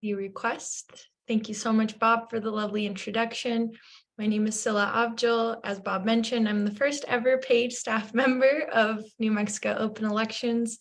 the request. Thank you so much, Bob, for the lovely introduction. My name is Scylla Avdil. As Bob mentioned, I'm the first ever paid staff member of New Mexico Open Elections.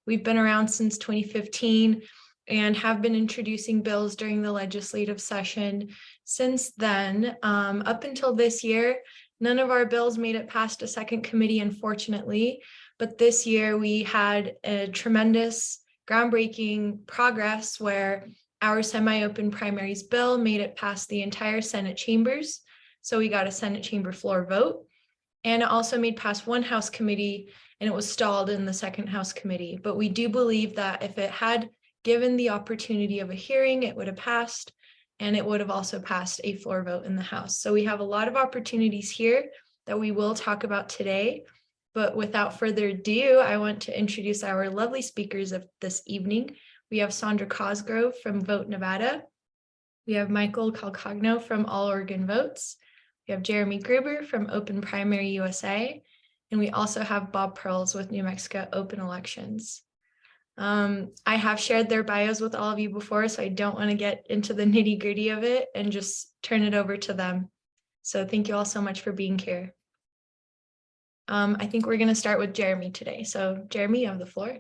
We've been around since 2015 and have been introducing bills during the legislative session. Since then, up until this year, none of our bills made it past a second committee, unfortunately. But this year we had a tremendous groundbreaking progress where our semi-open primaries bill made it past the entire Senate chambers. So we got a Senate chamber floor vote. And it also made past one House committee and it was stalled in the second House committee. But we do believe that if it had given the opportunity of a hearing, it would have passed, and it would have also passed a floor vote in the House. So we have a lot of opportunities here that we will talk about today. But without further ado, I want to introduce our lovely speakers of this evening. We have Sandra Cosgrove from Vote Nevada. We have Michael Calcagno from All Oregon Votes. We have Jeremy Gruber from Open Primary USA. And we also have Bob Pearls with New Mexico Open Elections. I have shared their bios with all of you before, so I don't want to get into the nitty-gritty of it and just turn it over to them. So thank you all so much for being here. I think we're going to start with Jeremy today. So Jeremy, you have the floor.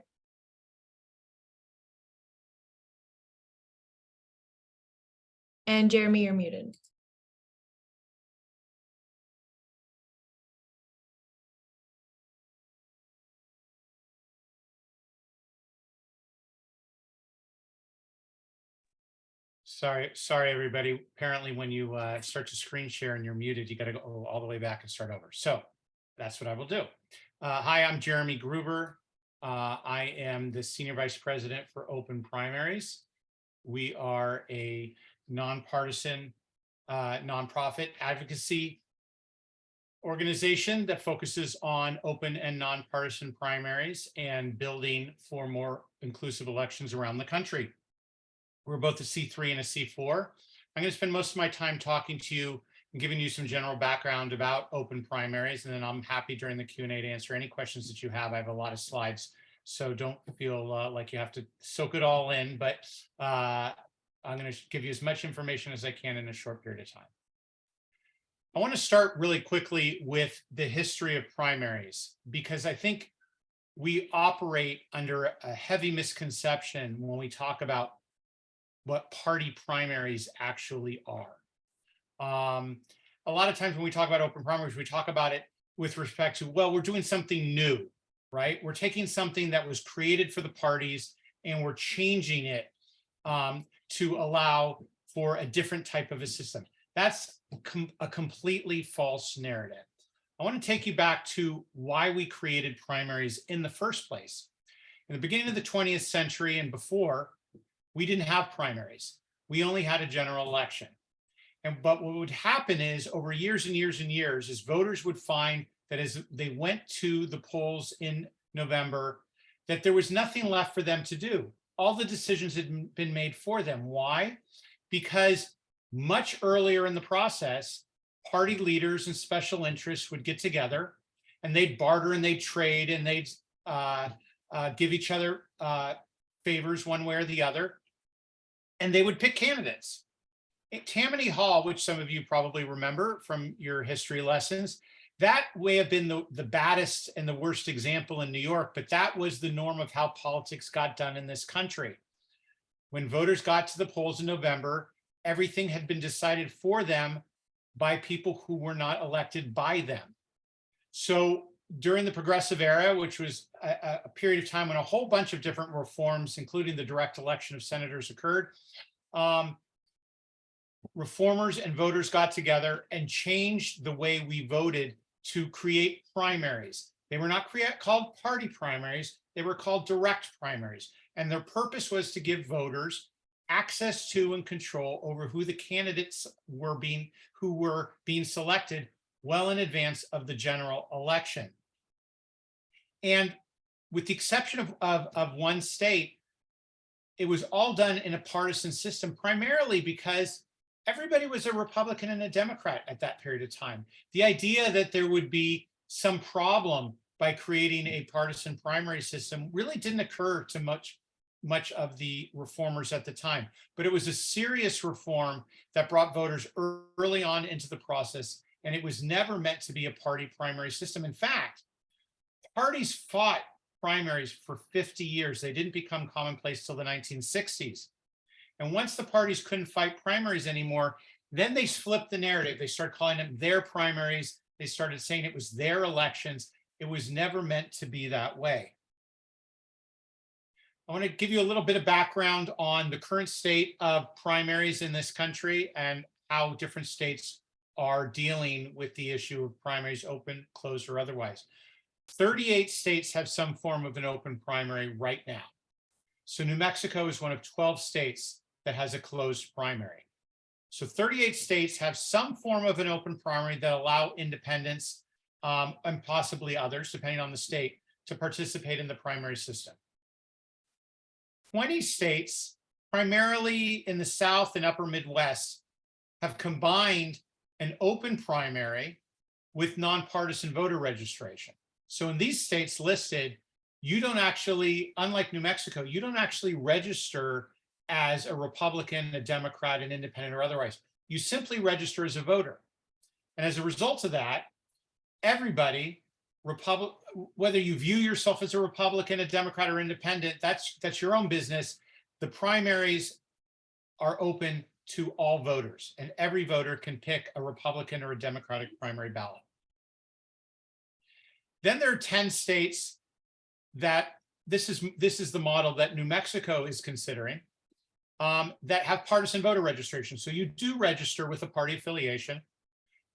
And Jeremy, you're muted. Sorry, everybody. Apparently, when you start to screen share and you're muted, you got to go all the way back and start over. So that's what I will do. Hi, I'm Jeremy Gruber. I am the Senior Vice President for Open Primaries. We are a nonpartisan, nonprofit advocacy organization that focuses on open and nonpartisan primaries and building for more inclusive elections around the country. We're both a C3 and a C4. I'm going to spend most of my time talking to you and giving you some general background about open primaries, and then I'm happy during the Q&A to answer any questions that you have. I have a lot of slides, so don't feel like you have to soak it all in, but I'm going to give you as much information as I can in a short period of time. I want to start really quickly with the history of primaries, because I think we operate under a heavy misconception when we talk about what party primaries actually are. A lot of times when we talk about open primaries, we talk about it with respect to, well, we're doing something new, right? We're taking something that was created for the parties and we're changing it to allow for a different type of a system. That's a completely false narrative. I want to take you back to why we created primaries in the first place. In the beginning of the 20th century and before, we didn't have primaries. We only had a general election. But what would happen is over years and years and years is voters would find that as they went to the polls in November, that there was nothing left for them to do. All the decisions had been made for them. Why? Because much earlier in the process, party leaders and special interests would get together and they'd barter and they'd trade and they'd give each other favors one way or the other. And they would pick candidates. At Tammany Hall, which some of you probably remember from your history lessons, that may have been the baddest and the worst example in New York, but that was the norm of how politics got done in this country. When voters got to the polls in November, everything had been decided for them by people who were not elected by them. So during the progressive era, which was a period of time when a whole bunch of different reforms, including the direct election of senators, occurred, reformers and voters got together and changed the way we voted to create primaries. They were not called party primaries, they were called direct primaries. And their purpose was to give voters access to and control over who the candidates were who were being selected well in advance of the general election. And with the exception of one state, it was all done in a partisan system, primarily because everybody was a Republican and a Democrat at that period of time. The idea that there would be some problem by creating a partisan primary system really didn't occur to much of the reformers at the time. But it was a serious reform that brought voters early on into the process, and it was never meant to be a party primary system. In fact, parties fought primaries for 50 years. They didn't become commonplace till the 1960s. And once the parties couldn't fight primaries anymore, then they flipped the narrative. They started calling them their primaries. They started saying it was their elections. It was never meant to be that way. I want to give you a little bit of background on the current state of primaries in this country and how different states are dealing with the issue of primaries, open, closed, or otherwise. 38 states have some form of an open primary right now. So New Mexico is one of 12 states that has a closed primary. So 38 states have some form of an open primary that allow independents and possibly others, depending on the state, to participate in the primary system. 20 states, primarily in the South and upper Midwest, have combined an open primary with nonpartisan voter registration. So in these states listed, you don't actually, unlike New Mexico, you don't actually register as a Republican, a Democrat, an independent, or otherwise. You simply register as a voter. And as a result of that, everybody, whether you view yourself as a Republican, a Democrat, or independent, that's your own business. The primaries are open to all voters, and every voter can pick a Republican or a Democratic primary ballot. Then there are 10 states that this is the model that New Mexico is considering, that have partisan voter registration. So you do register with a party affiliation.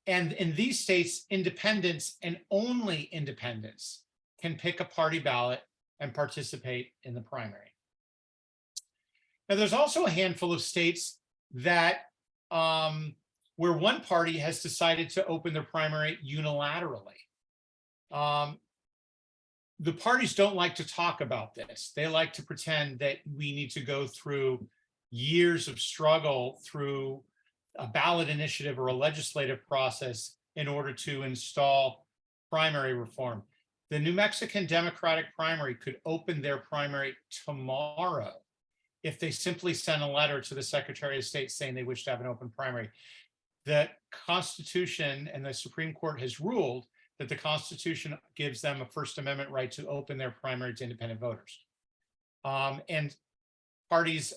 And in these states, independents and only independents can pick a party ballot and participate in the primary. Now, there's also a handful of states that where one party has decided to open their primary unilaterally. The parties don't like to talk about this. They like to pretend that we need to go through years of struggle through a ballot initiative or a legislative process in order to install primary reform. The New Mexican Democratic primary could open their primary tomorrow if they simply sent a letter to the Secretary of State saying they wish to have an open primary. The Constitution and the Supreme Court has ruled that the Constitution gives them a First Amendment right to open their primary to independent voters. And parties,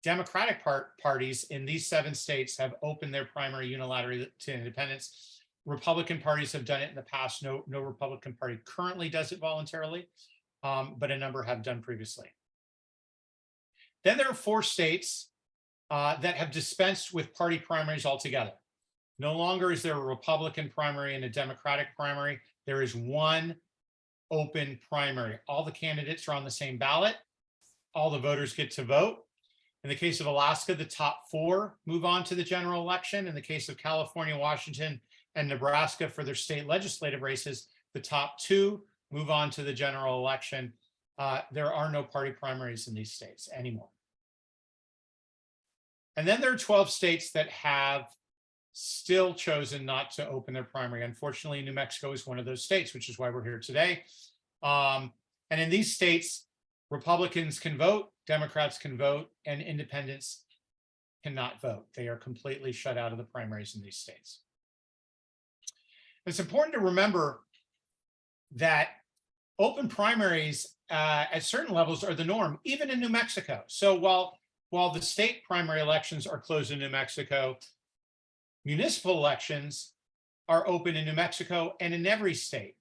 Democratic parties in these 7 states have opened their primary unilaterally to independents. Republican parties have done it in the past. No Republican Party currently does it voluntarily, but a number have done previously. Then there are 4 states that have dispensed with party primaries altogether. No longer is there a Republican primary and a Democratic primary. There is one open primary. All the candidates are on the same ballot. All the voters get to vote. In the case of Alaska, the top 4 move on to the general election. In the case of California, Washington, and Nebraska for their state legislative races, the top 2 move on to the general election. There are no party primaries in these states anymore. And then there are 12 states that have still chosen not to open their primary. Unfortunately, New Mexico is one of those states, which is why we're here today. And in these states, Republicans can vote, Democrats can vote, and independents cannot vote. They are completely shut out of the primaries in these states. It's important to remember that open primaries at certain levels are the norm, even in New Mexico. So while the state primary elections are closed in New Mexico, municipal elections are open in New Mexico and in every state.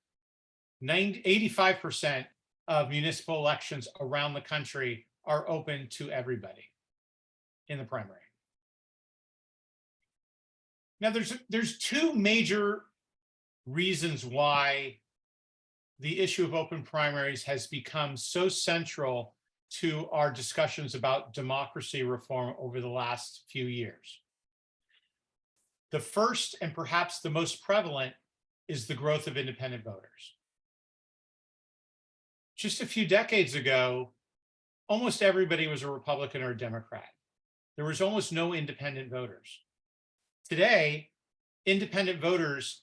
85% of municipal elections around the country are open to everybody in the primary. Now, there's 2 major reasons why the issue of open primaries has become so central to our discussions about democracy reform over the last few years. The first and perhaps the most prevalent is the growth of independent voters. Just a few decades ago, almost everybody was a Republican or a Democrat. There was almost no independent voters. Today, independent voters,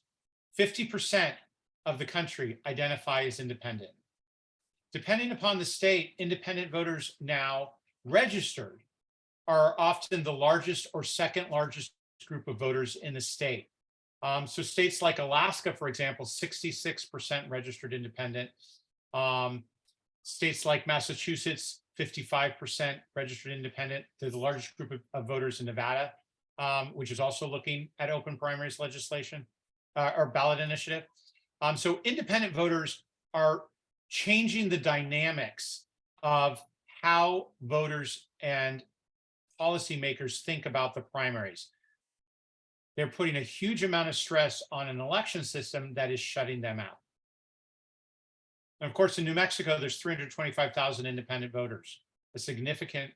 50% of the country identify as independent. Depending upon the state, independent voters now registered are often the largest or second largest group of voters in the state. So states like Alaska, for example, 66% registered independent. Um, States like Massachusetts, 55% registered independent. They're the largest group of voters in Nevada, which is also looking at open primaries legislation or ballot initiative. So independent voters are changing the dynamics of how voters and policymakers think about the primaries. They're putting a huge amount of stress on an election system that is shutting them out. And of course, in New Mexico, there's 325,000 independent voters, a significant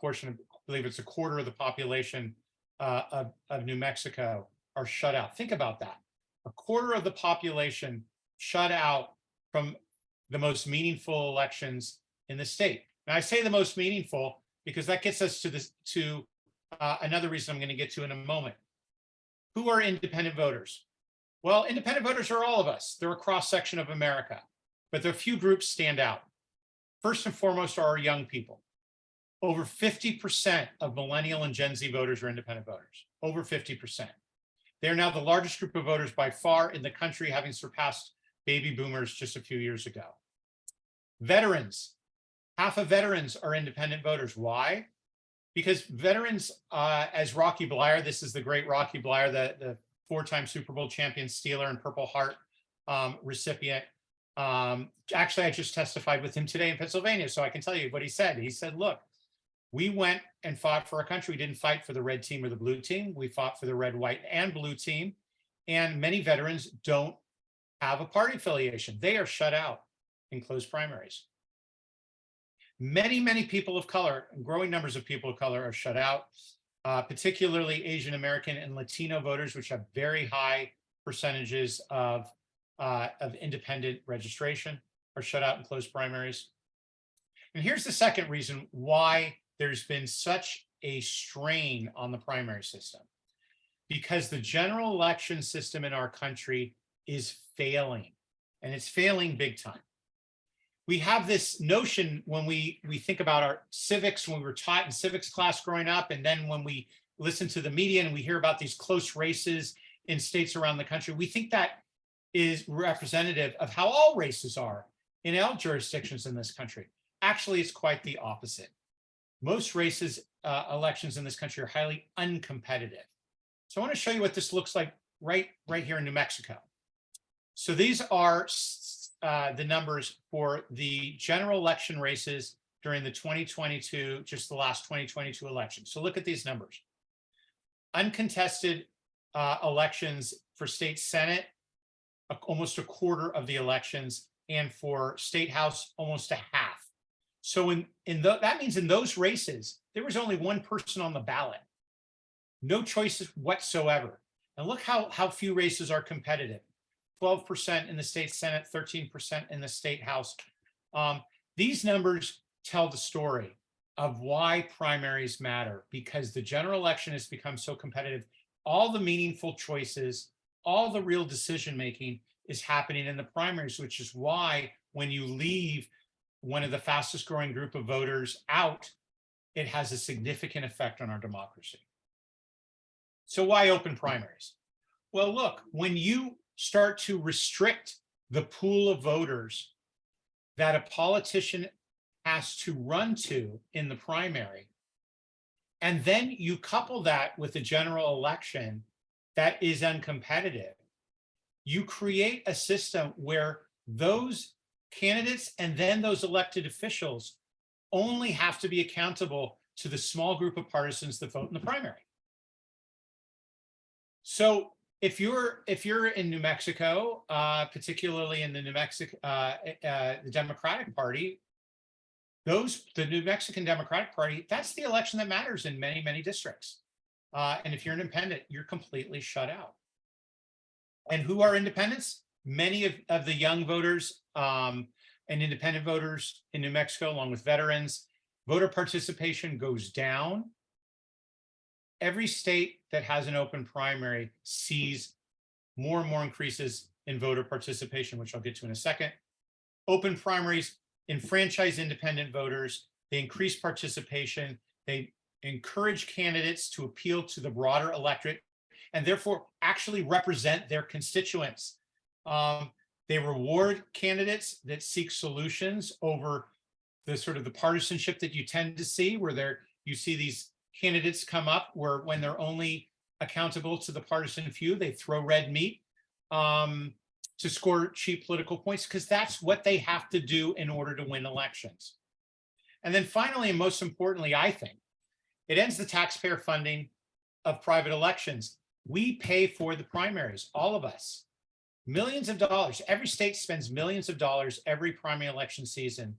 portion of, I believe it's a quarter of the population of New Mexico are shut out. Think about that. A quarter of the population shut out from the most meaningful elections in the state. And I say the most meaningful because that gets us to this another reason I'm going to get to in a moment. Who are independent voters? Well, independent voters are all of us. They're a cross section of America, but there are a few groups stand out. First and foremost are our young people. Over 50% of millennial and Gen Z voters are independent voters, over 50%. They're now the largest group of voters by far in the country, having surpassed baby boomers just a few years ago. Veterans, half of veterans are independent voters. Why? Because veterans, as Rocky Bleier, this is the great Rocky Bleier, the four-time Super Bowl champion, Steeler and Purple Heart recipient. Actually, I just testified with him today in Pennsylvania, so I can tell you what he said. He said, look, we went and fought for our country. We didn't fight for the red team or the blue team. We fought for the red, white, and blue team. And many veterans don't have a party affiliation. They are shut out in closed primaries. Many, many people of color, growing numbers of people of color are shut out, particularly Asian American and Latino voters, which have very high percentages of independent registration, are shut out in closed primaries. And here's the second reason why there's been such a strain on the primary system. Because the general election system in our country is failing, and it's failing big time. We have this notion when we think about our civics, when we were taught in civics class growing up, and then when we listen to the media and we hear about these close races in states around the country, we think that is representative of how all races are in all jurisdictions in this country. Actually, it's quite the opposite. Most races, elections in this country are highly uncompetitive. So I want to show you what this looks like right here in New Mexico. So these are the numbers for the general election races during the 2022, just the last 2022 election. So look at these numbers. Uncontested elections for state senate, almost a quarter of the elections, and for state house, almost a half. So that means in those races, there was only one person on the ballot. No choices whatsoever. And look how few races are competitive. 12% in the state senate, 13% in the state house. These numbers tell the story of why primaries matter, because the general election has become so competitive. All the meaningful choices, all the real decision making is happening in the primaries, which is why when you leave one of the fastest growing group of voters out, it has a significant effect on our democracy. So why open primaries? Well, look, when you start to restrict the pool of voters that a politician has to run to in the primary, and then you couple that with a general election that is uncompetitive, you create a system where those candidates and then those elected officials only have to be accountable to the small group of partisans that vote in the primary. So if you're in New Mexico, particularly in the the Democratic Party, the New Mexican Democratic Party, that's the election that matters in many, many districts. And if you're an independent, you're completely shut out. And who are independents? Many of the young voters and independent voters in New Mexico, along with veterans, voter participation goes down. Every state that has an open primary sees more and more increases in voter participation, which I'll get to in a second. Open primaries enfranchise independent voters, they increase participation, they encourage candidates to appeal to the broader electorate and therefore actually represent their constituents. They reward candidates that seek solutions over the sort of the partisanship that you tend to see, where you see these candidates come up where when they're only accountable to the partisan few, they throw red meat to score cheap political points, because that's what they have to do in order to win elections. And then finally, and most importantly, I think, it ends the taxpayer funding of private elections. We pay for the primaries, all of us. Millions of dollars. Every state spends millions of dollars every primary election season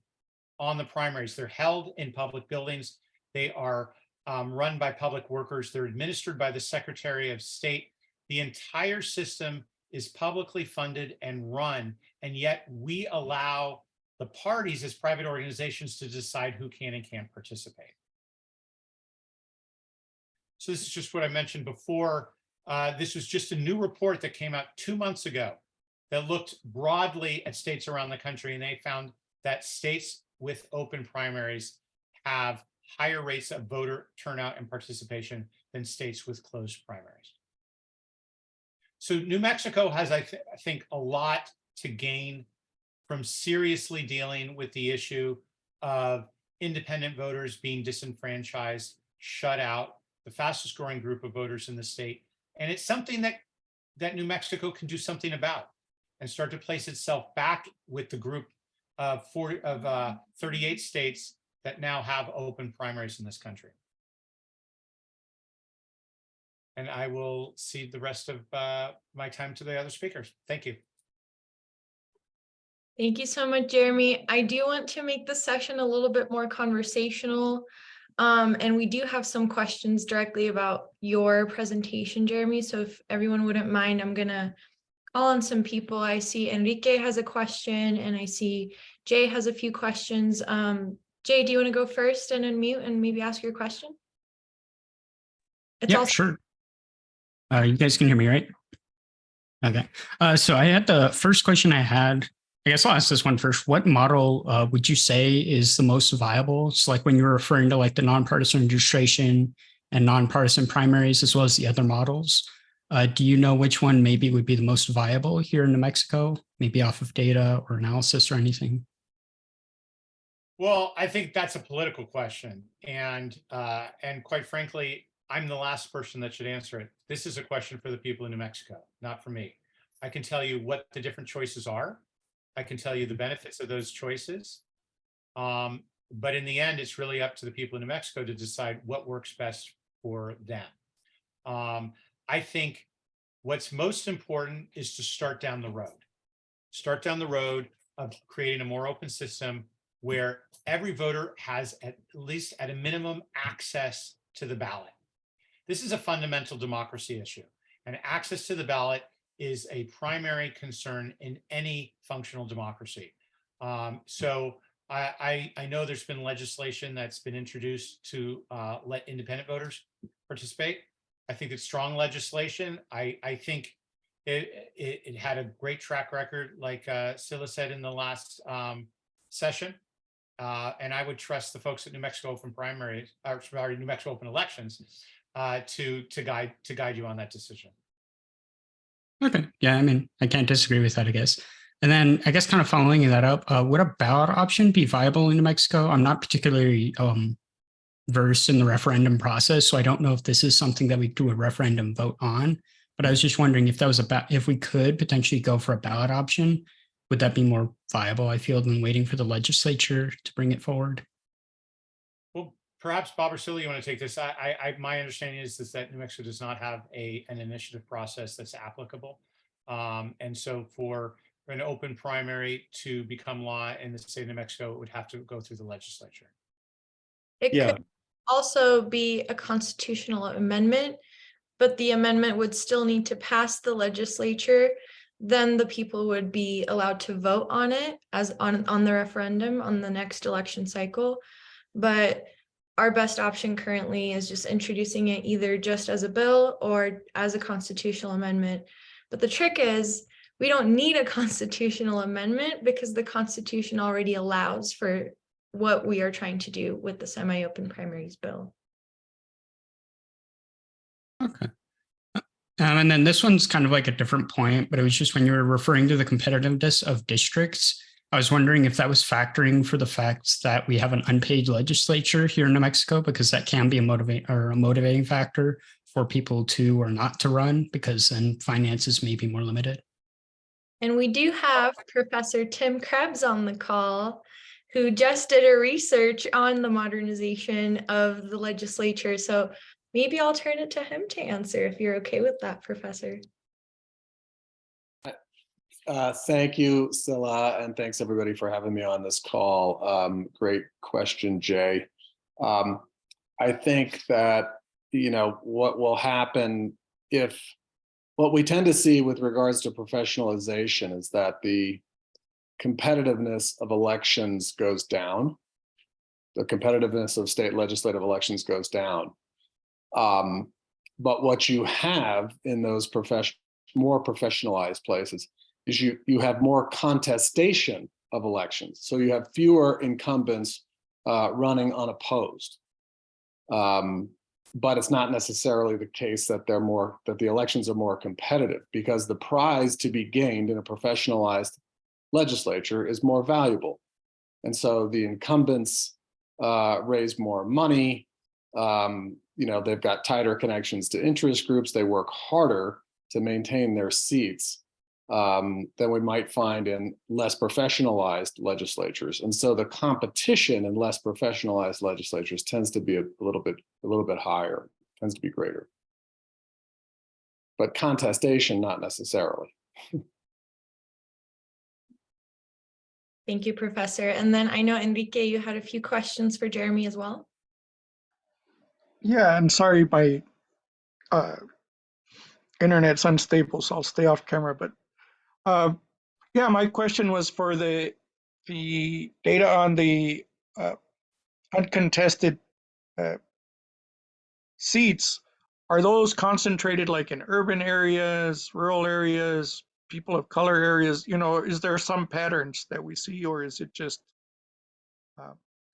on the primaries. They're held in public buildings. They are run by public workers. They're administered by the Secretary of State. The entire system is publicly funded and run, and yet we allow the parties as private organizations to decide who can and can't participate. So this is just what I mentioned before. This was just a new report that came out 2 months ago that looked broadly at states around the country, and they found that states with open primaries have higher rates of voter turnout and participation than states with closed primaries. So New Mexico has, I think, a lot to gain from seriously dealing with the issue of independent voters being disenfranchised, shut out, the fastest growing group of voters in the state. And it's something that New Mexico can do something about and start to place itself back with the group of 38 states that now have open primaries in this country. And I will cede the rest of my time to the other speakers. Thank you. Thank you so much, Jeremy. I do want to make the session a little bit more conversational. And we do have some questions directly about your presentation, Jeremy. So if everyone wouldn't mind, I'm gonna call on some people. I see Enrique has a question and I see Jay has a few questions. Jay, do you want to go first and unmute and maybe ask your question? Yeah, sure. You guys can hear me, right? Okay. So I had the first question I had. I guess I'll ask this one first. What model would you say is the most viable? It's like when you're referring to like the nonpartisan registration and nonpartisan primaries, as well as the other models. Do you know which one maybe would be the most viable here in New Mexico, maybe off of data or analysis or anything? Well, I think that's a political question. And quite frankly, I'm the last person that should answer it. This is a question for the people in New Mexico, not for me. I can tell you what the different choices are. I can tell you the benefits of those choices. But in the end, it's really up to the people in New Mexico to decide what works best for them. I think what's most important is to start down the road. Start down the road of creating a more open system where every voter has at least at a minimum access to the ballot. This is a fundamental democracy issue, and access to the ballot is a primary concern in any functional democracy. So I know there's been legislation that's been introduced to let independent voters participate. I think it's strong legislation. I think it had a great track record, like Scylla said in the last session. And I would trust the folks at New Mexico Open Primaries, or sorry, New Mexico Open Elections, to guide you on that decision. Okay. Yeah, I mean, I can't disagree with that, I guess. And then I guess kind of following that up, would a ballot option be viable in New Mexico? I'm not particularly versed in the referendum process, so I don't know if this is something that we do a referendum vote on. But I was just wondering if that was if we could potentially go for a ballot option, would that be more viable, I feel, than waiting for the legislature to bring it forward? Well, perhaps Bob or Scylla, you want to take this. My understanding is that New Mexico does not have an initiative process that's applicable. And so for an open primary to become law in the state of New Mexico, it would have to go through the legislature. It could also be a constitutional amendment, but the amendment would still need to pass the legislature. Then the people would be allowed to vote on it as on the referendum on the next election cycle. But our best option currently is just introducing it either just as a bill or as a constitutional amendment. But the trick is we don't need a constitutional amendment because the Constitution already allows for what we are trying to do with the semi-open primaries bill. Okay. And then this one's kind of like a different point, but it was just when you were referring to the competitiveness of districts, I was wondering if that was factoring for the fact that we have an unpaid legislature here in New Mexico, because that can be a motivating factor for people to or not to run, because then finances may be more limited. And we do have Professor Tim Krebs on the call, who just did a research on the modernization of the legislature. So maybe I'll turn it to him to answer if you're okay with that, Professor. Thank you, Scylla, and thanks everybody for having me on this call. Great question, Jay. I think that, what will happen what we tend to see with regards to professionalization is that the competitiveness of elections goes down. The competitiveness of state legislative elections goes down. But what you have in those more professionalized places is you have more contestation of elections. So you have fewer incumbents running unopposed. But it's not necessarily the case that the elections are more competitive, because the prize to be gained in a professionalized legislature is more valuable. And so the incumbents raise more money. They've got tighter connections to interest groups. They work harder to maintain their seats than we might find in less professionalized legislatures. And so the competition in less professionalized legislatures tends to be a little bit higher, tends to be greater. But contestation, not necessarily. Thank you, Professor. And then I know, Enrique, you had a few questions for Jeremy as well. Yeah, I'm sorry, my internet's unstable, so I'll stay off camera. But yeah, my question was for the data on the uncontested seats. Are those concentrated like in urban areas, rural areas, people of color areas? Is there some patterns that we see, or is it just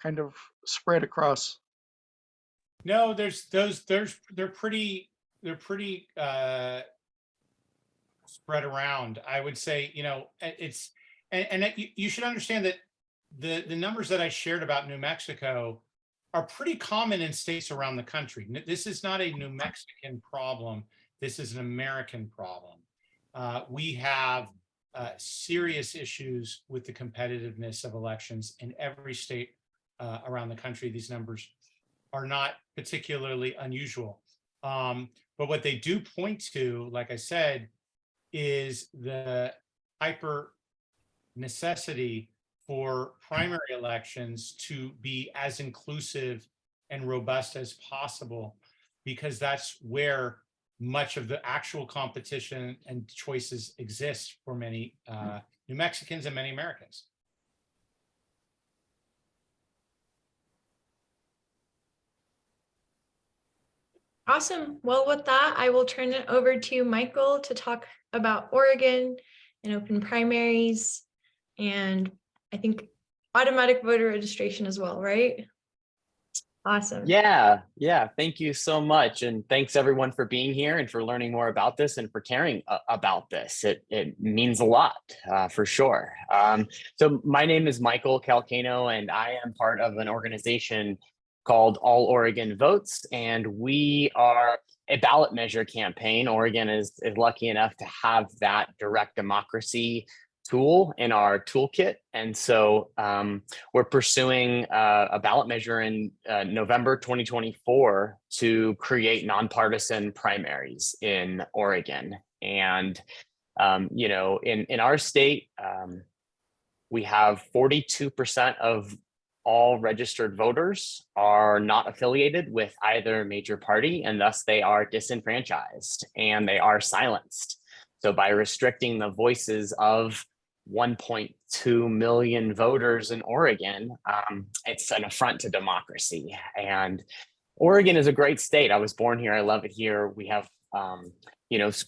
kind of spread across? No, they're pretty spread around. I would say, you should understand that the numbers that I shared about New Mexico are pretty common in states around the country. This is not a New Mexican problem. This is an American problem. We have serious issues with the competitiveness of elections in every state around the country. These numbers are not particularly unusual. But what they do point to, like I said, is the hyper necessity for primary elections to be as inclusive and robust as possible, because that's where much of the actual competition and choices exist for many New Mexicans and many Americans. Awesome. Well, with that, I will turn it over to Michael to talk about Oregon and open primaries, and I think automatic voter registration as well, right? Awesome. Yeah. Thank you so much. And thanks everyone for being here and for learning more about this and for caring about this. It means a lot for sure. So my name is Michael Calcano, and I am part of an organization called All Oregon Votes. And we are a ballot measure campaign. Oregon is lucky enough to have that direct democracy tool in our toolkit. And so we're pursuing a ballot measure in November 2024 to create nonpartisan primaries in Oregon. And, in our state, we have 42% of all registered voters are not affiliated with either major party, and thus they are disenfranchised and they are silenced. So by restricting the voices of 1.2 million voters in Oregon, it's an affront to democracy. And Oregon is a great state. I was born here. I love it here. We have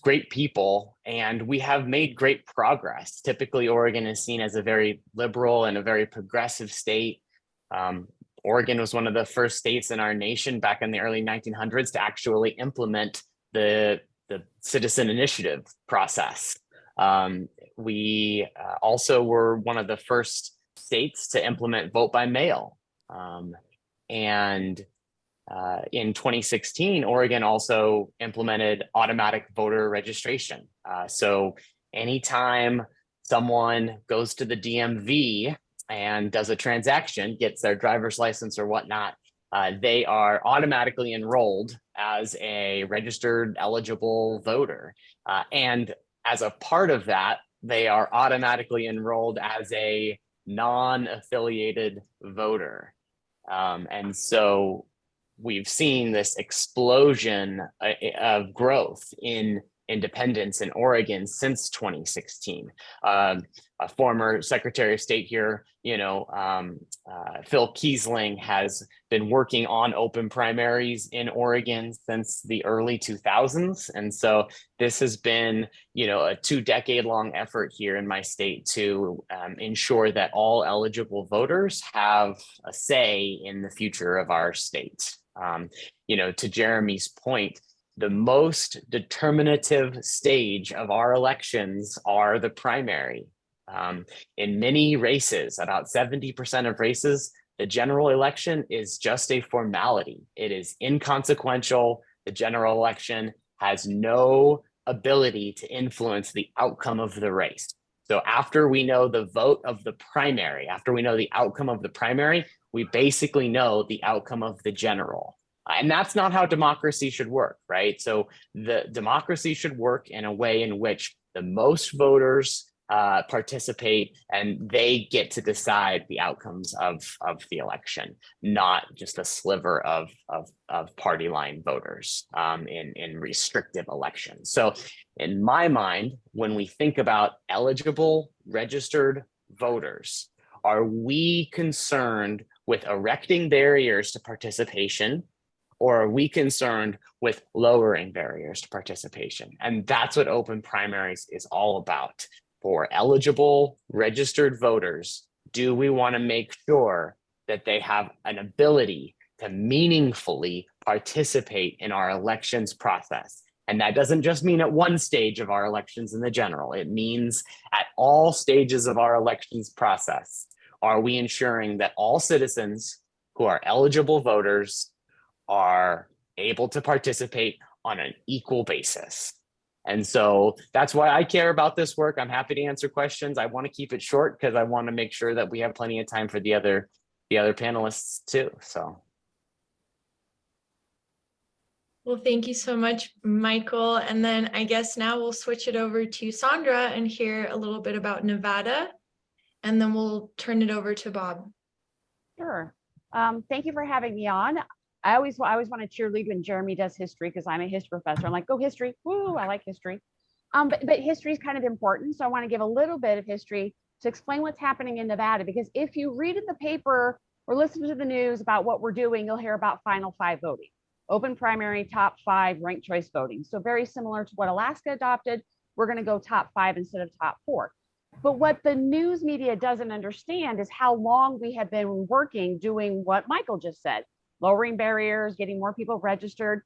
great people, and we have made great progress. Typically, Oregon is seen as a very liberal and a very progressive state. Oregon was one of the first states in our nation back in the early 1900s to actually implement the citizen initiative process. We also were one of the first states to implement vote by mail. And in 2016, Oregon also implemented automatic voter registration. So anytime someone goes to the DMV and does a transaction, gets their driver's license or whatnot, they are automatically enrolled as a registered eligible voter. And as a part of that, they are automatically enrolled as a non-affiliated voter. And so we've seen this explosion of growth in independence in Oregon since 2016. A former Secretary of State here, Phil Kiesling, has been working on open primaries in Oregon since the early 2000s. And so this has been, a 2-decade-long effort here in my state to ensure that all eligible voters have a say in the future of our state. To Jeremy's point, the most determinative stage of our elections are the primary. In many races, about 70% of races, the general election is just a formality. It is inconsequential. The general election has no ability to influence the outcome of the race. So after we know the vote of the primary, after we know the outcome of the primary, we basically know the outcome of the general. And that's not how democracy should work, right? So the democracy should work in a way in which the most voters participate and they get to decide the outcomes of the election, not just a sliver of party line voters in restrictive elections. So in my mind, when we think about eligible registered voters, are we concerned with erecting barriers to participation, or are we concerned with lowering barriers to participation? And that's what open primaries is all about. For eligible registered voters, do we want to make sure that they have an ability to meaningfully participate in our elections process? And that doesn't just mean at one stage of our elections in the general. It means at all stages of our elections process. Are we ensuring that all citizens who are eligible voters are able to participate on an equal basis? And so that's why I care about this work. I'm happy to answer questions. I want to keep it short because I want to make sure that we have plenty of time for the other panelists too. So. Well, thank you so much, Michael. And then I guess now we'll switch it over to Sandra and hear a little bit about Nevada, and then we'll turn it over to Bob. Sure. Thank you for having me on. I always want to cheerlead when Jeremy does history because I'm a history professor. I'm like, go history. Woo, I like history. But history is kind of important. So I want to give a little bit of history to explain what's happening in Nevada, because if you read in the paper or listen to the news about what we're doing, you'll hear about final 5 voting, open primary, top 5, ranked choice voting. So very similar to what Alaska adopted, we're going to go top 5 instead of top 4. But what the news media doesn't understand is how long we have been working doing what Michael just said. Lowering barriers, getting more people registered.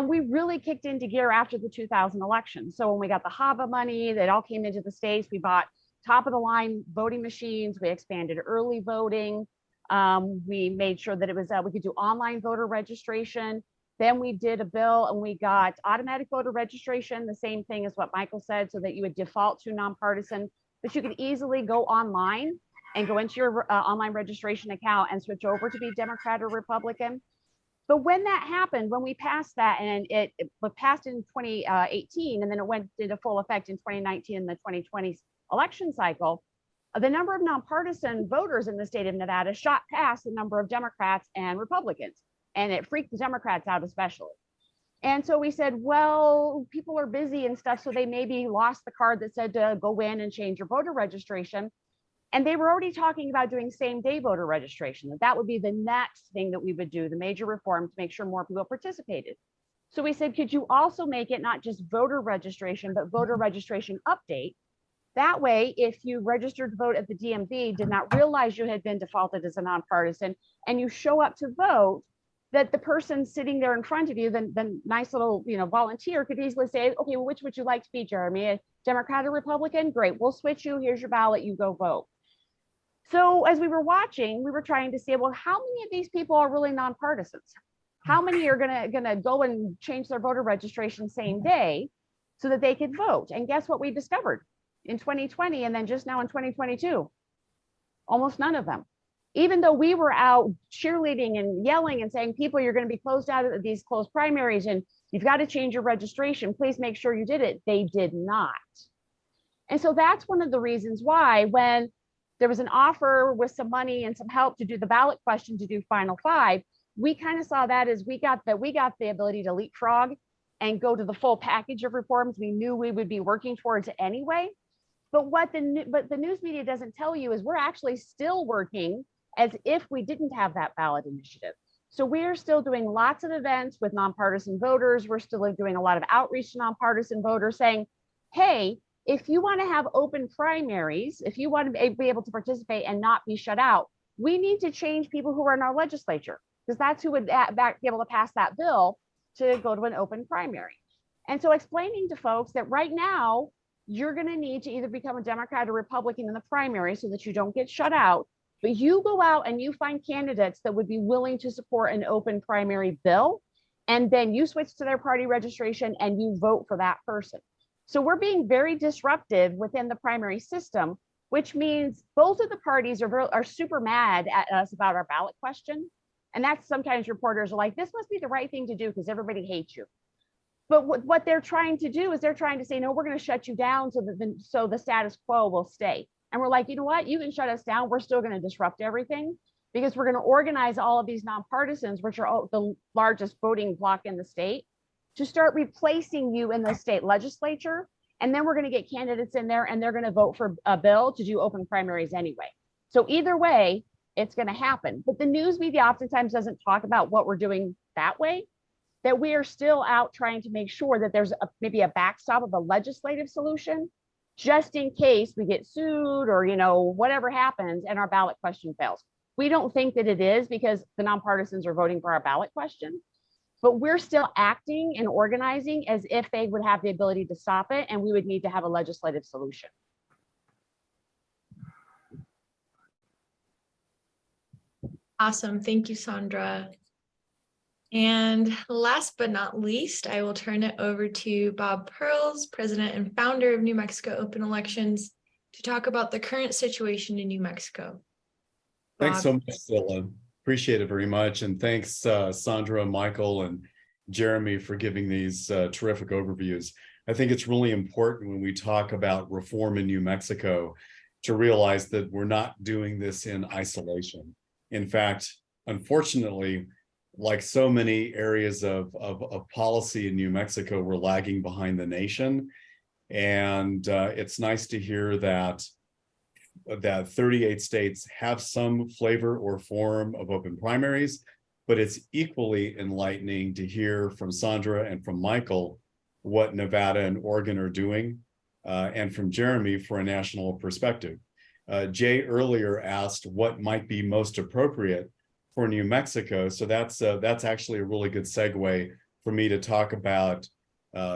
We really kicked into gear after the 2000 election. So when we got the HAVA money, that all came into the states, we bought top of the line voting machines, we expanded early voting. We made sure that it was, we could do online voter registration. Then we did a bill and we got automatic voter registration, the same thing as what Michael said, so that you would default to nonpartisan, but you could easily go online and go into your online registration account and switch over to be Democrat or Republican. But when that happened, when we passed that, and it was passed in 2018, and then it went into full effect in 2019 in the 2020 election cycle, the number of nonpartisan voters in the state of Nevada shot past the number of Democrats and Republicans, and it freaked the Democrats out especially. And so we said, well, people are busy and stuff, so they maybe lost the card that said to go in and change your voter registration. And they were already talking about doing same-day voter registration. That would be the next thing that we would do, the major reform to make sure more people participated. So we said, could you also make it not just voter registration, but voter registration update? That way, if you registered to vote at the DMV, did not realize you had been defaulted as a nonpartisan, and you show up to vote, that the person sitting there in front of you, the nice little, volunteer could easily say, okay, well, which would you like to be, Jeremy? A Democrat or Republican? Great, we'll switch you. Here's your ballot, you go vote. So as we were watching, we were trying to see, well, how many of these people are really nonpartisans? How many are gonna go and change their voter registration same day so that they could vote? And guess what we discovered in 2020 and then just now in 2022? Almost none of them. Even though we were out cheerleading and yelling and saying, people, you're going to be closed out of these closed primaries and you've got to change your registration. Please make sure you did it. They did not. And so that's one of the reasons why, when there was an offer with some money and some help to do the ballot question, to do final five, we kind of saw that as we got the ability to leapfrog and go to the full package of reforms we knew we would be working towards anyway. But what the news media doesn't tell you is we're actually still working as if we didn't have that ballot initiative. So we're still doing lots of events with nonpartisan voters. We're still doing a lot of outreach to nonpartisan voters saying, hey, if you want to have open primaries, if you want to be able to participate and not be shut out, we need to change people who are in our legislature, because that's who would be able to pass that bill to go to an open primary. And so explaining to folks that right now, you're going to need to either become a Democrat or Republican in the primary so that you don't get shut out. But you go out and you find candidates that would be willing to support an open primary bill, and then you switch to their party registration and you vote for that person. So we're being very disruptive within the primary system, which means both of the parties are super mad at us about our ballot question. And that's sometimes reporters are like, this must be the right thing to do because everybody hates you. But what they're trying to do is they're trying to say, no, we're going to shut you down so that so the status quo will stay. And we're like, you know what? You can shut us down. We're still going to disrupt everything, because we're going to organize all of these nonpartisans, which are the largest voting bloc in the state, to start replacing you in the state legislature. And then we're going to get candidates in there and they're going to vote for a bill to do open primaries anyway. So either way, it's going to happen. But the news media oftentimes doesn't talk about what we're doing that way, that we are still out trying to make sure that there's maybe a backstop of a legislative solution, just in case we get sued or, whatever happens and our ballot question fails. We don't think that it is, because the nonpartisans are voting for our ballot question, but we're still acting and organizing as if they would have the ability to stop it, and we would need to have a legislative solution. Awesome. Thank you, Sandra. And last but not least, I will turn it over to Bob Pearls, president and founder of New Mexico Open Elections, to talk about the current situation in New Mexico. Thanks Bob. so much, Stella. Appreciate it very much. And thanks, Sandra, Michael, and Jeremy for giving these terrific overviews. I think it's really important when we talk about reform in New Mexico to realize that we're not doing this in isolation. In fact, unfortunately, like so many areas of policy in New Mexico, we're lagging behind the nation. And it's nice to hear that 38 states have some flavor or form of open primaries, but it's equally enlightening to hear from Sandra and from Michael what Nevada and Oregon are doing, and from Jeremy for a national perspective. Jay earlier asked what might be most appropriate for New Mexico. So that's actually a really good segue for me to talk about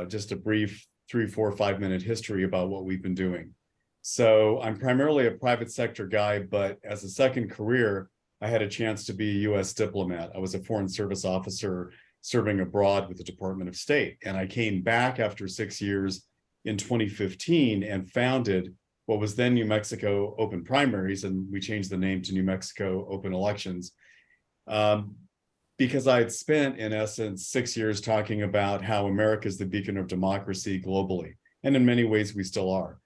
just a brief 3, 4, 5 minute history about what we've been doing. So I'm primarily a private sector guy, but as a second career, I had a chance to be a US diplomat. I was a foreign service officer serving abroad with the Department of State. And I came back after 6 years in 2015 and founded what was then New Mexico Open Primaries, and we changed the name to New Mexico Open Elections. Because I had spent, in essence, 6 years talking about how America is the beacon of democracy globally. And in many ways, we still are.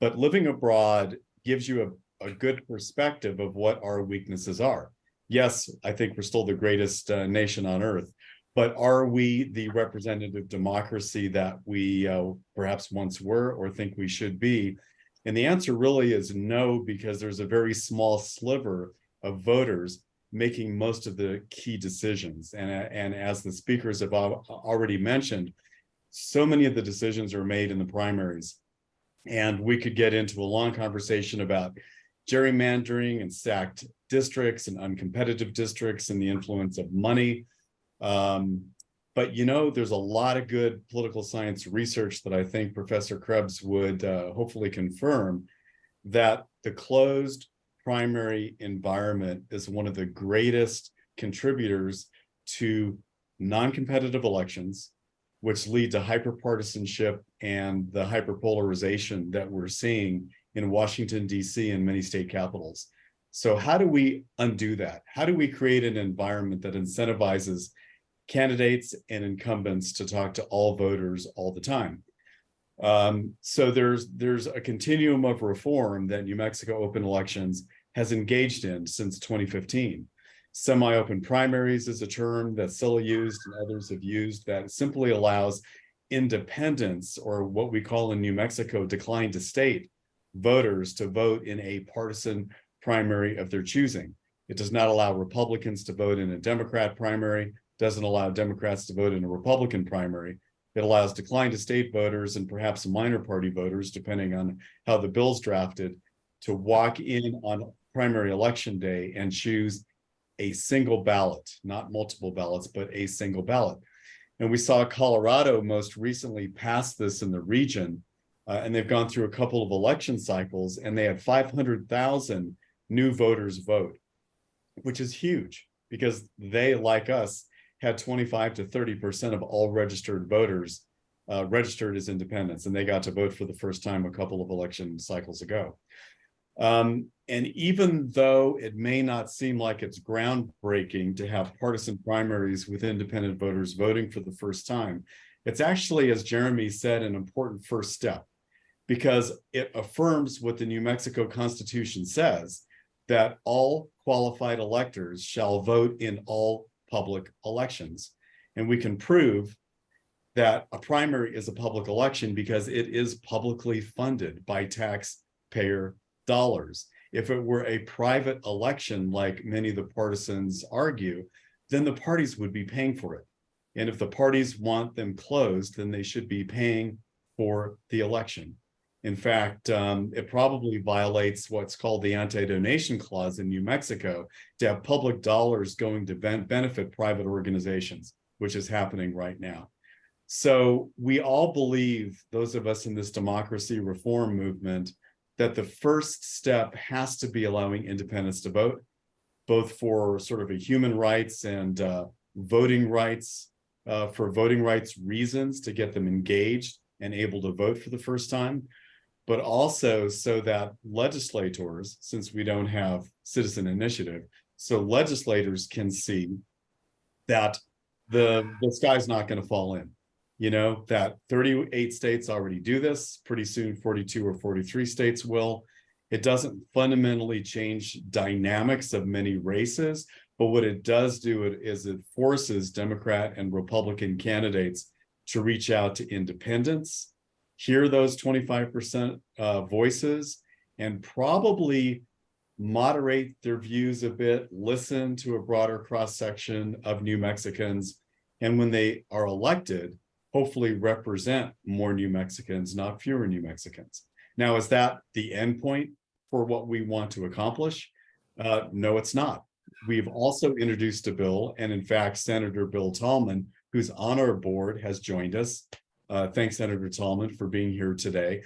But living abroad gives you a good perspective of what our weaknesses are. Yes, I think we're still the greatest nation on earth, but are we the representative democracy that we perhaps once were or think we should be? And the answer really is no, because there's a very small sliver of voters making most of the key decisions. And as the speakers have already mentioned, so many of the decisions are made in the primaries. And we could get into a long conversation about gerrymandering and stacked districts and uncompetitive districts and the influence of money. But there's a lot of good political science research that I think Professor Krebs would hopefully confirm, that the closed primary environment is one of the greatest contributors to non-competitive elections, which lead to hyperpartisanship and the hyperpolarization that we're seeing in Washington, D.C. and many state capitals. So how do we undo that? How do we create an environment that incentivizes candidates and incumbents to talk to all voters all the time? So there's a continuum of reform that New Mexico open elections has engaged in since 2015. Semi-open primaries is a term that Scylla used and others have used, that simply allows independents, or what we call in New Mexico decline to state, voters to vote in a partisan primary of their choosing. It does not allow Republicans to vote in a Democrat primary, doesn't allow Democrats to vote in a Republican primary. It allows decline to state voters and perhaps minor party voters, depending on how the bill's drafted, to walk in on primary election day and choose a single ballot, not multiple ballots, but a single ballot. And we saw Colorado most recently pass this in the region, and they've gone through a couple of election cycles, and they had 500,000 new voters vote, which is huge because they, like us, had 25 to 30% of all registered voters registered as independents, and they got to vote for the first time a couple of election cycles ago. And even though it may not seem like it's groundbreaking to have partisan primaries with independent voters voting for the first time, it's actually, as Jeremy said, an important first step, because it affirms what the New Mexico Constitution says, that all qualified electors shall vote in all public elections. And we can prove that a primary is a public election because it is publicly funded by taxpayer dollars. If it were a private election, like many of the partisans argue, then the parties would be paying for it. And if the parties want them closed, then they should be paying for the election. In fact, it probably violates what's called the anti-donation clause in New Mexico to have public dollars going to benefit private organizations, which is happening right now. So we all believe, those of us in this democracy reform movement, that the first step has to be allowing independents to vote, both for sort of a human rights and voting rights, for voting rights reasons, to get them engaged and able to vote for the first time, but also so that legislators, since we don't have citizen initiative, so legislators can see that the sky's not going to fall in. That 38 states already do this. Pretty soon, 42 or 43 states will. It doesn't fundamentally change dynamics of many races, but what it does do is it forces Democrat and Republican candidates to reach out to independents, hear those 25% voices, and probably moderate their views a bit, listen to a broader cross-section of New Mexicans, and when they are elected, hopefully represent more New Mexicans, not fewer New Mexicans. Now, is that the end point for what we want to accomplish? No, it's not. We've also introduced a bill, and in fact, Senator Bill Tallman, who's on our board, has joined us. Thanks, Senator Tallman, for being here today.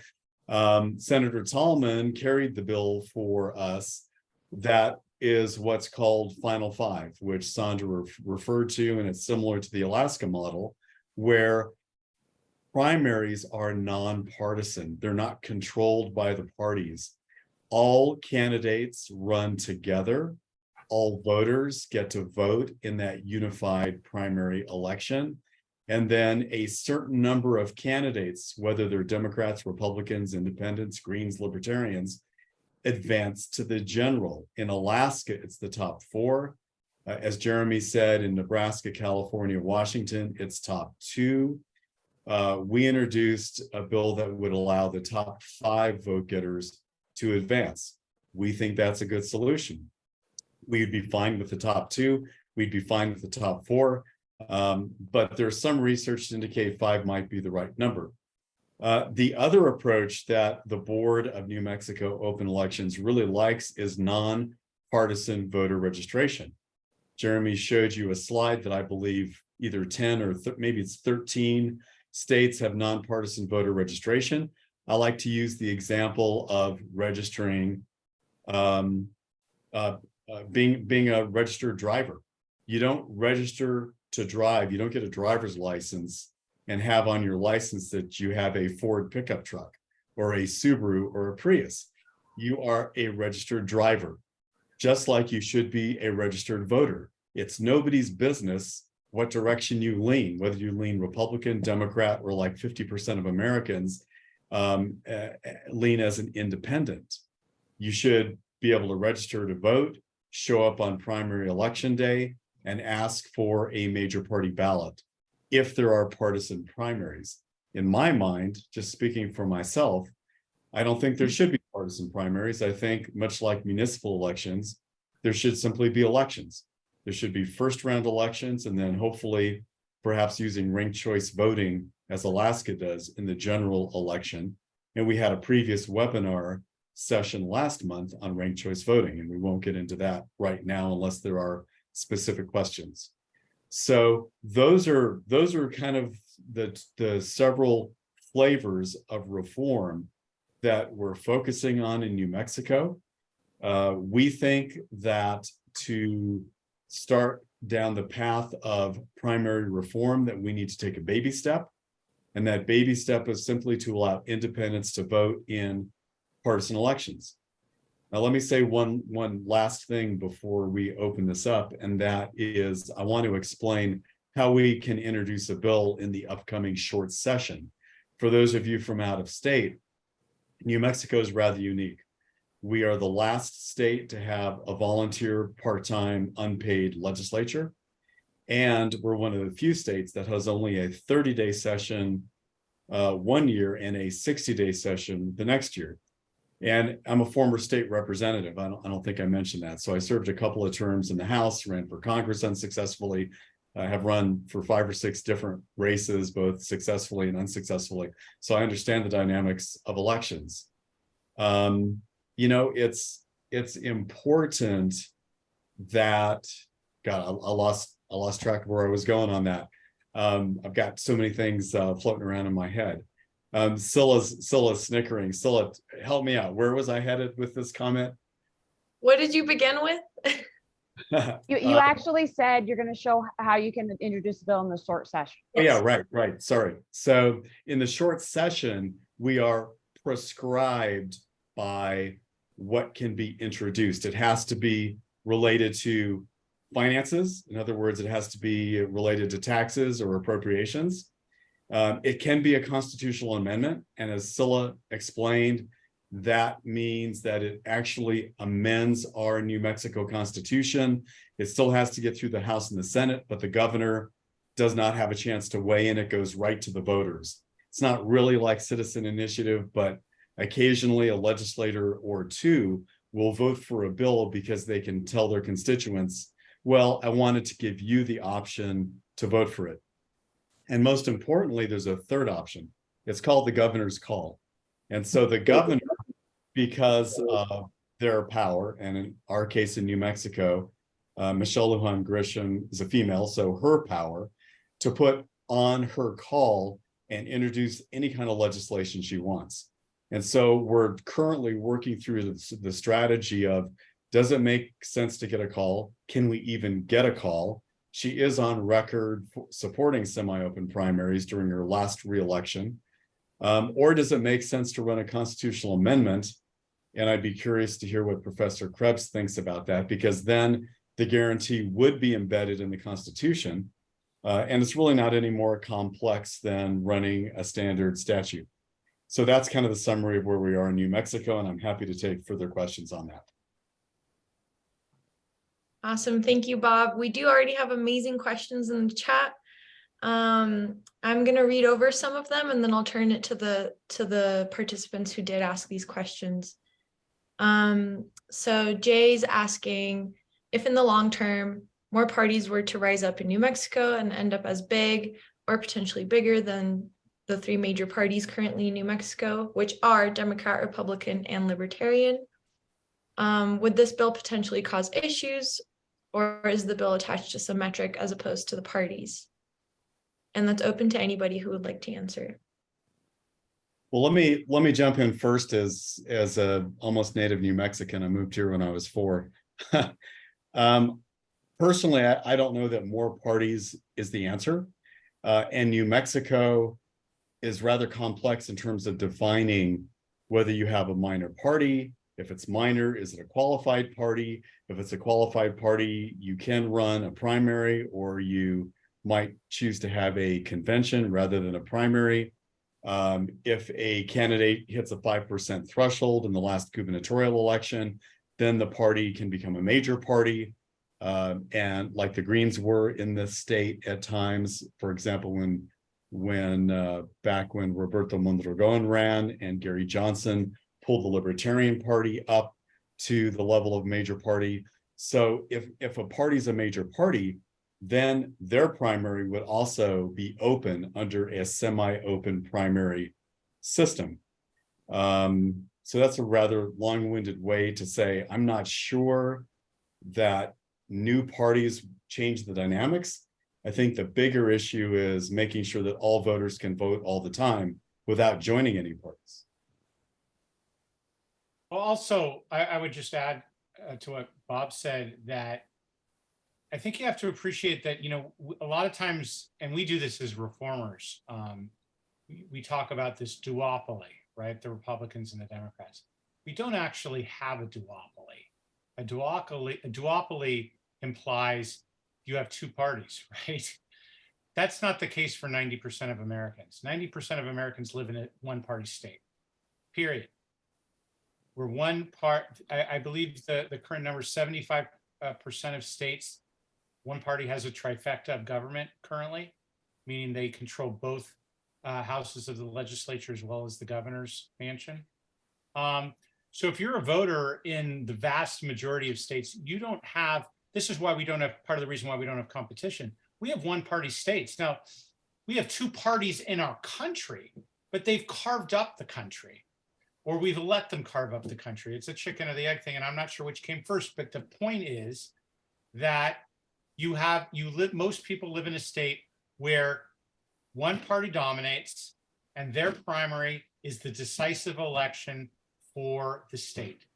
Senator Tallman carried the bill for us that is what's called Final Five, which Sandra referred to, and it's similar to the Alaska model, where primaries are nonpartisan. They're not controlled by the parties. All candidates run together. All voters get to vote in that unified primary election. And then a certain number of candidates, whether they're Democrats, Republicans, Independents, Greens, Libertarians, advance to the general. In Alaska, it's the top four. As Jeremy said, in Nebraska, California, Washington, it's top two. We introduced a bill that would allow the top 5 vote getters to advance. We think that's a good solution. we'd be fine with the top 2. We'd be fine with the top 4. But there's some research to indicate 5 might be the right number. The other approach that the Board of New Mexico Open Elections really likes is non-partisan voter registration. Jeremy showed you a slide that I believe either 10 or maybe it's 13 states have nonpartisan voter registration. I like to use the example of registering, being a registered driver. You don't register to drive. You don't get a driver's license and have on your license that you have a Ford pickup truck or a Subaru or a Prius. You are a registered driver, just like you should be a registered voter. It's nobody's business what direction you lean, whether you lean Republican, Democrat, or like 50% of Americans lean as an independent. You should be able to register to vote, show up on primary election day, and ask for a major party ballot if there are partisan primaries. In my mind, just speaking for myself, I don't think there should be partisan primaries. I think, much like municipal elections, there should simply be elections. There should be first round elections, and then hopefully perhaps using ranked choice voting as Alaska does in the general election. And we had a previous webinar session last month on ranked choice voting, and we won't get into that right now unless there are specific questions. So those are kind of the several flavors of reform that we're focusing on in New Mexico. We think that to start down the path of primary reform, that we need to take a baby step. And that baby step is simply to allow independents to vote in partisan elections. Now, let me say one last thing before we open this up, and that is I want to explain how we can introduce a bill in the upcoming short session. For those of you from out of state, New Mexico is rather unique. We are the last state to have a volunteer, part-time, unpaid legislature. And we're one of the few states that has only a 30-day session 1 year and a 60-day session the next year. And I'm a former state representative. I don't think I mentioned that. So I served a couple of terms in the House, ran for Congress unsuccessfully. I have run for 5 or 6 different races, both successfully and unsuccessfully. So I understand the dynamics of elections. You know, it's important that, God, I lost track of where I was going on that. I've got so many things floating around in my head. Scylla's snickering. Scylla, help me out. Where was I headed with this comment? What did you begin with? You actually said you're going to show how you can introduce the bill in the short session. Oh, yeah, right. Sorry. So in the short session, we are prescribed by what can be introduced. It has to be related to finances. In other words, it has to be related to taxes or appropriations. It can be a constitutional amendment. And as Scylla explained, that means that it actually amends our New Mexico Constitution. It still has to get through the House and the Senate, but the governor does not have a chance to weigh in. It goes right to the voters. It's not really like citizen initiative, but occasionally a legislator or two will vote for a bill because they can tell their constituents, well, I wanted to give you the option to vote for it. And most importantly, there's a third option. It's called the governor's call. And so the governor, because of their power, and in our case in New Mexico, Michelle Lujan Grisham is a female, so her power to put on her call and introduce any kind of legislation she wants. And so we're currently working through the strategy of, does it make sense to get a call? Can we even get a call? She is on record supporting semi-open primaries during her last re-election. Or does it make sense to run a constitutional amendment? And I'd be curious to hear what Professor Krebs thinks about that, because then the guarantee would be embedded in the Constitution. And it's really not any more complex than running a standard statute. So that's kind of the summary of where we are in New Mexico, and I'm happy to take further questions on that. Awesome. Thank you, Bob. We do already have amazing questions in the chat. I'm going to read over some of them, and then I'll turn it to the participants who did ask these questions. So Jay's asking, if in the long term, more parties were to rise up in New Mexico and end up as big or potentially bigger than the three major parties currently in New Mexico, which are Democrat, Republican, and Libertarian, would this bill potentially cause issues, or is the bill attached to some metric as opposed to the parties? And that's open to anybody who would like to answer. Well, let me jump in first as a almost native New Mexican. I moved here when I was 4. Personally, I don't know that more parties is the answer. And New Mexico is rather complex in terms of defining whether you have a minor party. If it's minor, is it a qualified party? If it's a qualified party, you can run a primary, or you might choose to have a convention rather than a primary. If a candidate hits a 5% threshold in the last gubernatorial election, then the party can become a major party. And like the Greens were in this state at times, for example, back when Roberto Mondragon ran and Gary Johnson pulled the Libertarian Party up to the level of major party. So if a party's a major party, then their primary would also be open under a semi-open primary system. So that's a rather long-winded way to say, I'm not sure that new parties change the dynamics. I think the bigger issue is making sure that all voters can vote all the time without joining any parties. Well, also, I would just add to what Bob said, that I think you have to appreciate that, a lot of times, and we do this as reformers, we talk about this duopoly, right? The Republicans and the Democrats. We don't actually have a duopoly. A duopoly implies you have two parties, right? That's not the case for 90% of Americans. 90% of Americans live in a one-party state, period. We're one part, I believe the current number is 75% of states, one party has a trifecta of government currently, meaning they control both houses of the legislature as well as the governor's mansion. So if you're a voter in the vast majority of states, you don't have, this is why we don't have, part of the reason why we don't have competition. We have one-party states. Now, we have two parties in our country, but they've carved up the country, or we've let them carve up the country. It's a chicken or the egg thing, and I'm not sure which came first, but the point is that most people live in a state where one party dominates and their primary is the decisive election for the state,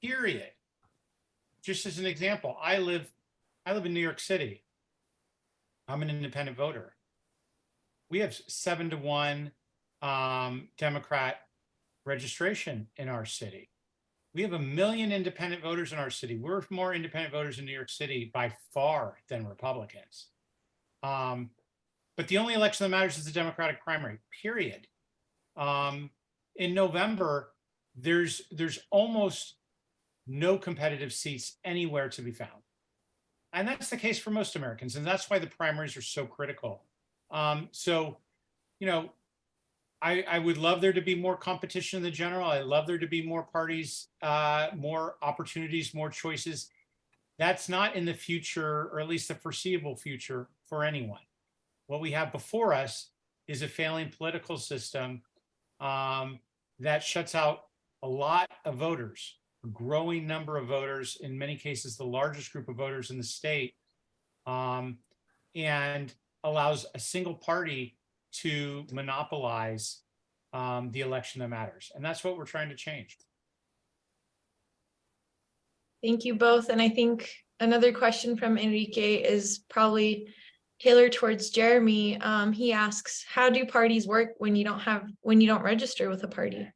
period. Just as an example, I live in New York City. I'm an independent voter. We have 7-to-1 Democrat registration in our city. We have 1 million independent voters in our city. We're more independent voters in New York City by far than Republicans. But the only election that matters is the Democratic primary, period. In November, there's almost no competitive seats anywhere to be found. And that's the case for most Americans. And that's why the primaries are so critical. I would love there to be more competition in the general. I love there to be more parties, more opportunities, more choices. That's not in the future, or at least the foreseeable future, for anyone. What we have before us is a failing political system that shuts out a lot of voters, a growing number of voters, in many cases, the largest group of voters in the state, and allows a single party to monopolize the election that matters. And that's what we're trying to change. Thank you both. And I think another question from Enrique is probably tailored towards Jeremy. He asks, how do parties work when you don't register with a party?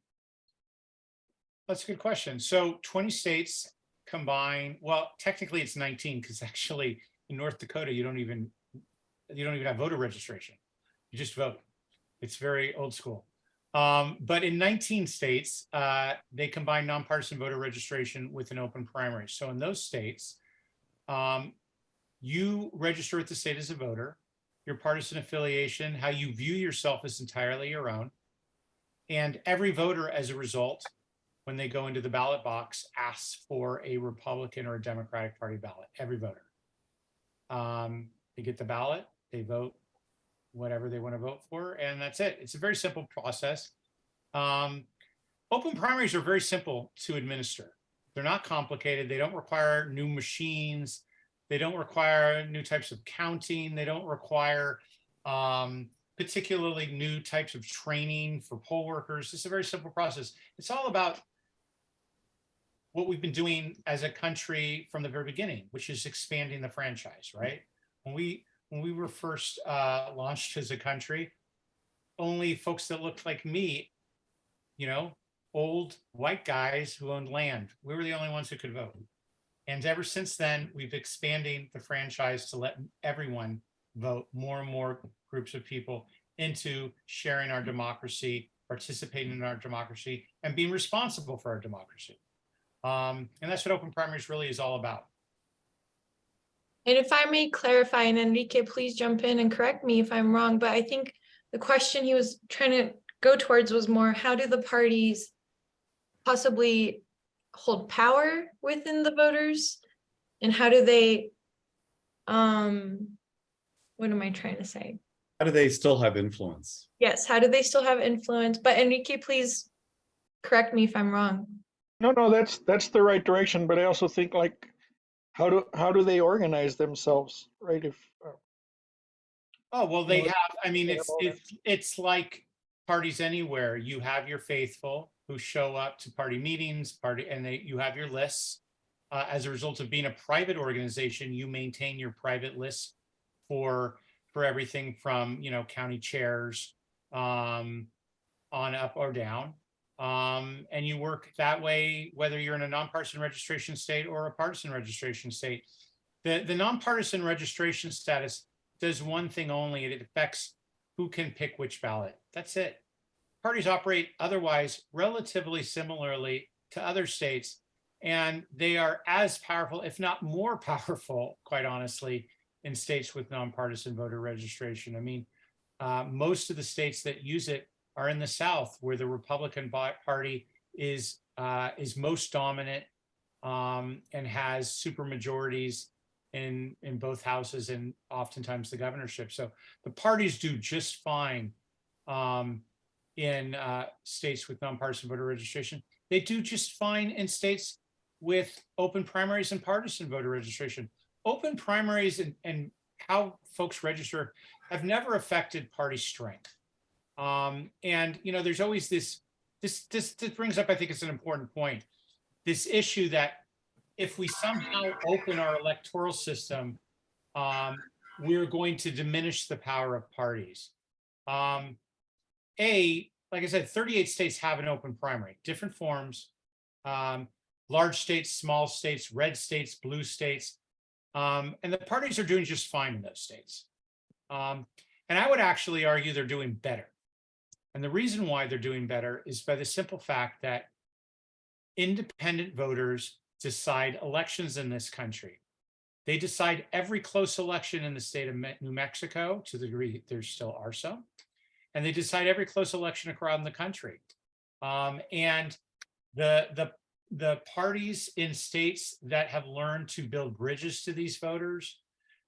That's a good question. So 20 states combine, well, technically it's 19, because actually in North Dakota, you don't even have voter registration. You just vote. It's very old school. But in 19 states, they combine nonpartisan voter registration with an open primary. So in those states, you register with the state as a voter. Your partisan affiliation, how you view yourself, is entirely your own. And every voter, as a result, when they go into the ballot box, asks for a Republican or a Democratic Party ballot, every voter. They get the ballot, they vote whatever they want to vote for, and that's it. It's a very simple process. Open primaries are very simple to administer. They're not complicated. They don't require new machines. They don't require new types of counting. They don't require particularly new types of training for poll workers. It's a very simple process. It's all about what we've been doing as a country from the very beginning, which is expanding the franchise, right? When we were first launched as a country, only folks that looked like me, you know, old white guys who owned land, we were the only ones who could vote. And ever since then, we've expanding the franchise to let everyone vote, more and more groups of people into sharing our democracy, participating in our democracy, and being responsible for our democracy. And that's what open primaries really is all about. And if I may clarify, and Enrique, please jump in and correct me if I'm wrong, but I think the question he was trying to go towards was more, how do the parties possibly hold power within the voters? And how do they, what am I trying to say? How do they still have influence? Yes, how do they still have influence? But Enrique, please correct me if I'm wrong. No, that's the right direction, but I also think like, how do they organize themselves, right? If Oh, well, they know, have, I mean, they have all that. it's like parties anywhere. You have your faithful who show up to party meetings, and you have your lists. As a result of being a private organization, you maintain your private lists for everything from, you know, county chairs on up or down. And you work that way, whether you're in a nonpartisan registration state or a partisan registration state. The nonpartisan registration status does one thing only, it affects who can pick which ballot. That's it. Parties operate otherwise relatively similarly to other states, and they are as powerful, if not more powerful, quite honestly, in states with nonpartisan voter registration. I mean, most of the states that use it are in the South, where the Republican Party is most dominant and has super majorities in both houses and oftentimes the governorship. So the parties do just fine in states with nonpartisan voter registration. They do just fine in states with open primaries and partisan voter registration. Open primaries and how folks register have never affected party strength. And you know, there's always this brings up, I think it's an important point, this issue that if we somehow open our electoral system, we're going to diminish the power of parties. Like I said, 38 states have an open primary, different forms, large states, small states, red states, blue states, and the parties are doing just fine in those states. And I would actually argue they're doing better. And the reason why they're doing better is by the simple fact that independent voters decide elections in this country. They decide every close election in the state of New Mexico, to the degree there still are some, and they decide every close election around the country. And the parties in states that have learned to build bridges to these voters,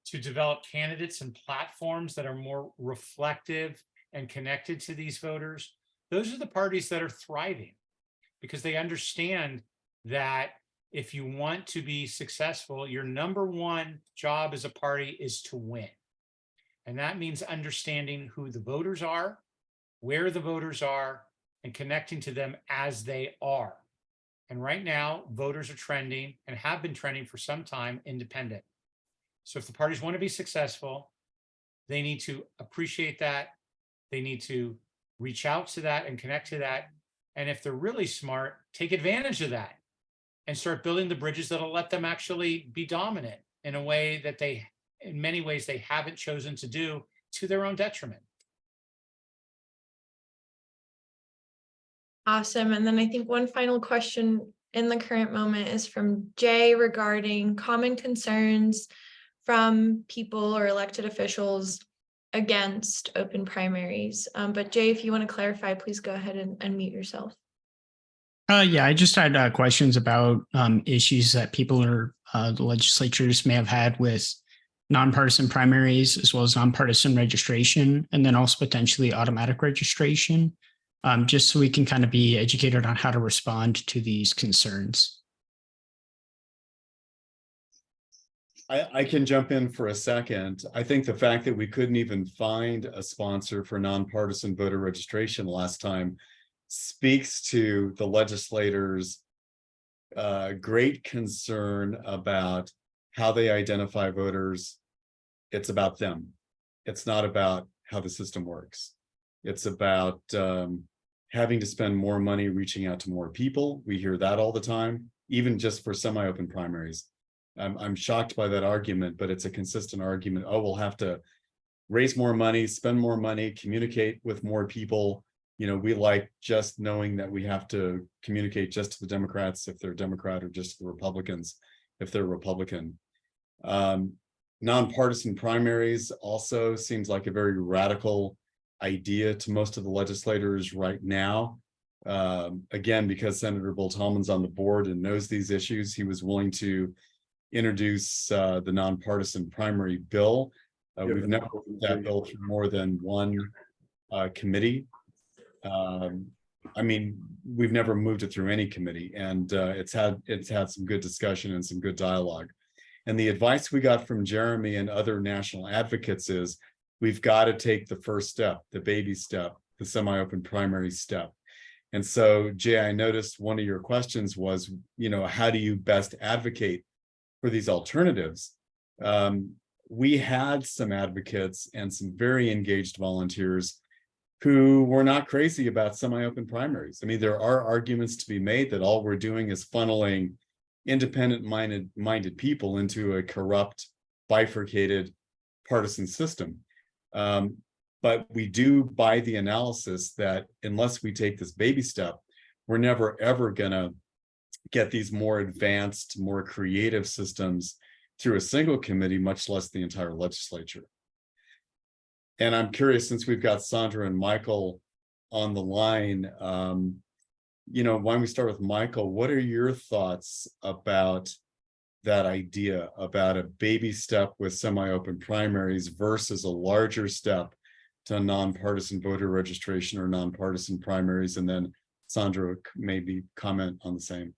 to develop candidates and platforms that are more reflective and connected to these voters, those are the parties that are thriving, because they understand that if you want to be successful, your number one job as a party is to win. And that means understanding who the voters are, where the voters are, and connecting to them as they are. And right now, voters are trending and have been trending for some time independent. So if the parties want to be successful, they need to appreciate that. They need to reach out to that and connect to that. And if they're really smart, take advantage of that and start building the bridges that'll let them actually be dominant in a way that they, in many ways, they haven't chosen to do, to their own detriment. Awesome. And then I think one final question in the current moment is from Jay regarding common concerns from people or elected officials against open primaries. But Jay, if you want to clarify, please go ahead and unmute yourself. Yeah, I just had questions about issues that people or the legislatures may have had with nonpartisan primaries as well as nonpartisan registration, and then also potentially automatic registration, just so we can kind of be educated on how to respond to these concerns. I can jump in for a second. I think the fact that we couldn't even find a sponsor for nonpartisan voter registration last time speaks to the legislators' great concern about how they identify voters. It's about them. It's not about how the system works. It's about having to spend more money reaching out to more people. We hear that all the time, even just for semi-open primaries. I'm shocked by that argument, but it's a consistent argument. Oh, we'll have to raise more money, spend more money, communicate with more people. You know, we like just knowing that we have to communicate just to the Democrats if they're Democrat, or just to the Republicans if they're Republican. Nonpartisan primaries also seems like a very radical idea to most of the legislators right now. Again, because Senator Bill Tallman's on the board and knows these issues, he was willing to introduce the nonpartisan primary bill. We've never moved that bill through more than one committee. I mean, we've never moved it through any committee, and it's had some good discussion and some good dialogue. And the advice we got from Jeremy and other national advocates is we've got to take the first step, the baby step, the semi-open primary step. And so, Jay, I noticed one of your questions was, you know, how do you best advocate for these alternatives? We had some advocates and some very engaged volunteers who were not crazy about semi-open primaries. I mean, there are arguments to be made that all we're doing is funneling independent-minded people into a corrupt, bifurcated partisan system. But we do buy the analysis that unless we take this baby step, we're never, ever gonna get these more advanced, more creative systems through a single committee, much less the entire legislature. And I'm curious, since we've got Sandra and Michael on the line, you know, why don't we start with Michael? What are your thoughts about that idea, about a baby step with semi-open primaries versus a larger step to nonpartisan voter registration or nonpartisan primaries? And then Sandra, maybe comment on the same.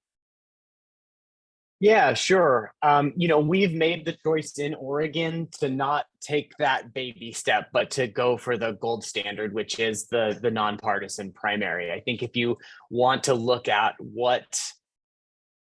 Yeah, sure. You know, we've made the choice in Oregon to not take that baby step, but to go for the gold standard, which is the nonpartisan primary. I think if you want to look at what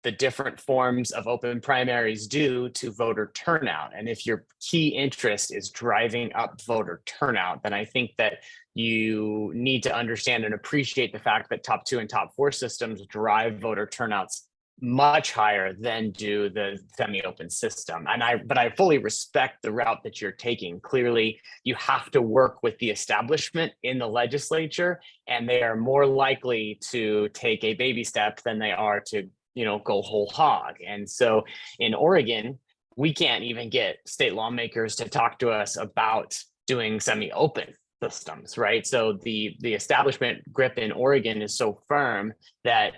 the different forms of open primaries do to voter turnout, and if your key interest is driving up voter turnout, then I think that you need to understand and appreciate the fact that top 2 and top 4 systems drive voter turnouts much higher than do the semi-open system. But I fully respect the route that you're taking. Clearly, you have to work with the establishment in the legislature, and they are more likely to take a baby step than they are to, you know, go whole hog. And so in Oregon, we can't even get state lawmakers to talk to us about doing semi-open systems, right? So the establishment grip in Oregon is so firm that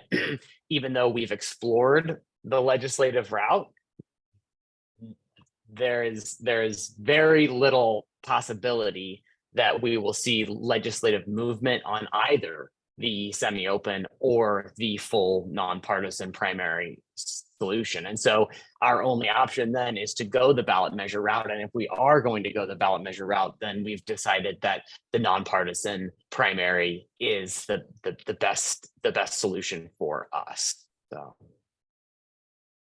even though we've explored the legislative route, there is very little possibility that we will see legislative movement on either the semi-open or the full nonpartisan primary solution. And so our only option then is to go the ballot measure route. And if we are going to go the ballot measure route, then we've decided that the nonpartisan primary is the best solution for us. So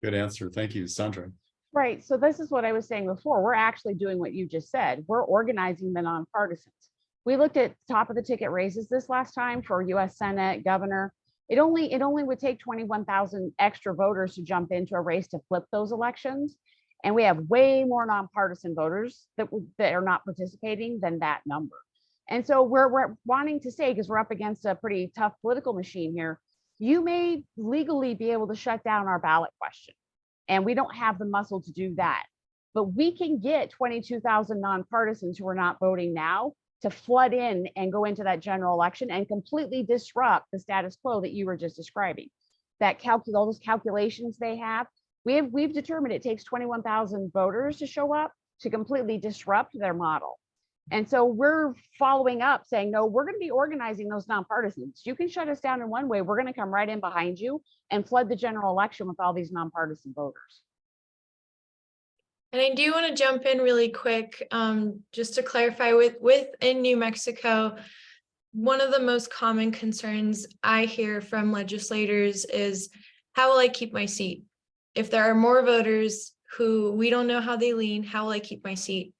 Good answer. Thank you, Sandra. Right. So this is what I was saying before. We're actually doing what you just said. We're organizing the nonpartisans. We looked at top of the ticket races this last time for US Senate, governor. It only would take 21,000 extra voters to jump into a race to flip those elections. And we have way more nonpartisan voters that are not participating than that number. And so we're wanting to say, because we're up against a pretty tough political machine here, you may legally be able to shut down our ballot question. And we don't have the muscle to do that. But we can get 22,000 nonpartisans who are not voting now to flood in and go into that general election and completely disrupt the status quo that you were just describing. that all those calculations they have. We've determined it takes 21,000 voters to show up to completely disrupt their model. And so we're following up saying, no, we're going to be organizing those nonpartisans. You can shut us down in one way. We're going to come right in behind you and flood the general election with all these nonpartisan voters. And I do want to jump in really quick, just to clarify within New Mexico, one of the most common concerns I hear from legislators is, how will I keep my seat? If there are more voters who we don't know how they lean, how will I keep my seat?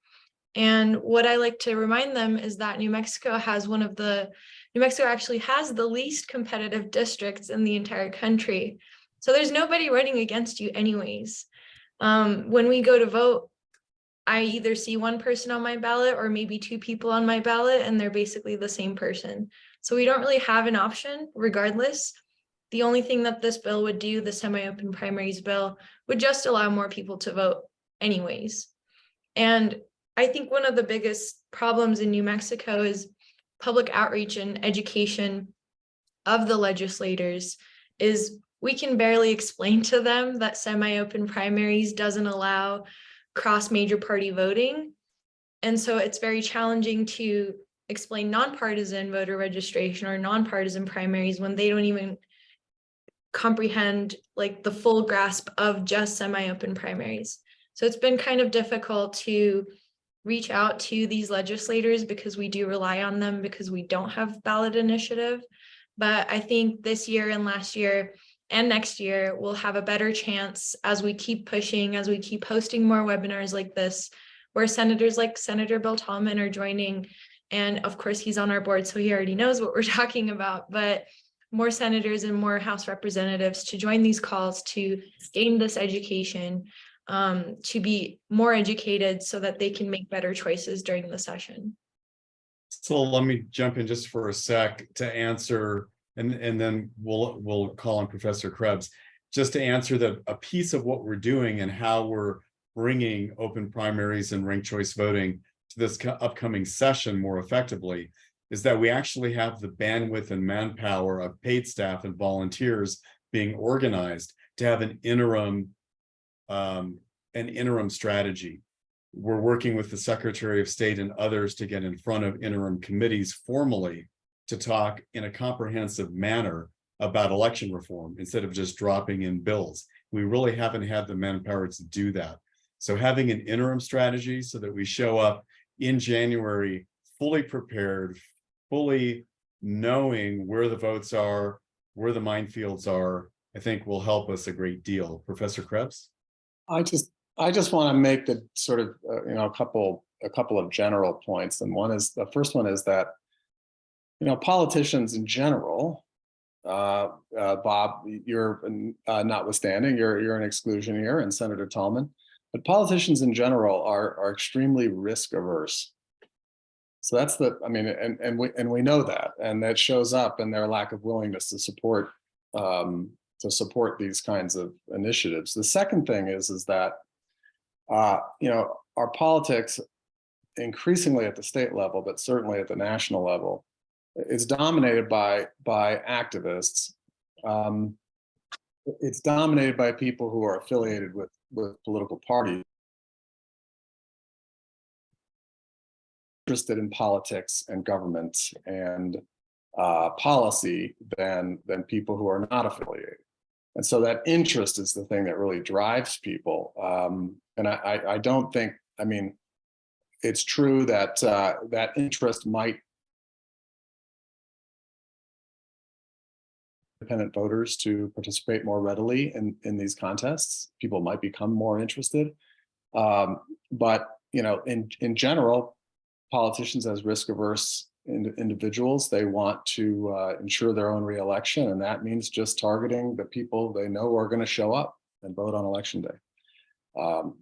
And what I like to remind them is that New Mexico actually has the least competitive districts in the entire country. So there's nobody running against you anyways. When we go to vote, I either see one person on my ballot or maybe two people on my ballot, and they're basically the same person. So we don't really have an option regardless. The only thing that this bill would do, the semi-open primaries bill, would just allow more people to vote anyways. And I think one of the biggest problems in New Mexico is public outreach and education of the legislators is we can barely explain to them that semi-open primaries doesn't allow cross major party voting. And so it's very challenging to explain nonpartisan voter registration or nonpartisan primaries when they don't even comprehend like the full grasp of just semi-open primaries. So it's been kind of difficult to reach out to these legislators because we do rely on them because we don't have ballot initiative. But I think this year and last year and next year, we'll have a better chance as we keep pushing, as we keep hosting more webinars like this, where senators like Senator Bill Tallman are joining. And of course, he's on our board, so he already knows what we're talking about, but more senators and more House representatives to join these calls to gain this education, to be more educated so that they can make better choices during the session. So let me jump in just for a sec to answer, and then we'll call on Professor Krebs, just to answer a piece of what we're doing and how we're bringing open primaries and ranked choice voting to this upcoming session more effectively, is that we actually have the bandwidth and manpower of paid staff and volunteers being organized to have an interim strategy. We're working with the Secretary of State and others to get in front of interim committees formally to talk in a comprehensive manner about election reform instead of just dropping in bills. We really haven't had the manpower to do that. So having an interim strategy so that we show up in January fully prepared, fully knowing where the votes are, where the minefields are, I think will help us a great deal. Professor Krebs? I just want to make the sort of a couple of general points, and the first one is that politicians in general, Bob, you're notwithstanding, you're an exclusion here, and Senator Tallman, but politicians in general are extremely risk averse. So that's and we know that, and that shows up in their lack of willingness to support these kinds of initiatives. The second thing is that our politics, increasingly at the state level, but certainly at the national level, is dominated by activists. It's dominated by people who are affiliated with political parties, interested in politics and government and policy than people who are not affiliated. And so that interest is the thing that really drives people. And I don't think, it's true that that interest might independent voters to participate more readily in these contests. People might become more interested. But in general, politicians as risk-averse individuals, they want to ensure their own reelection, and that means just targeting the people they know are going to show up and vote on election day.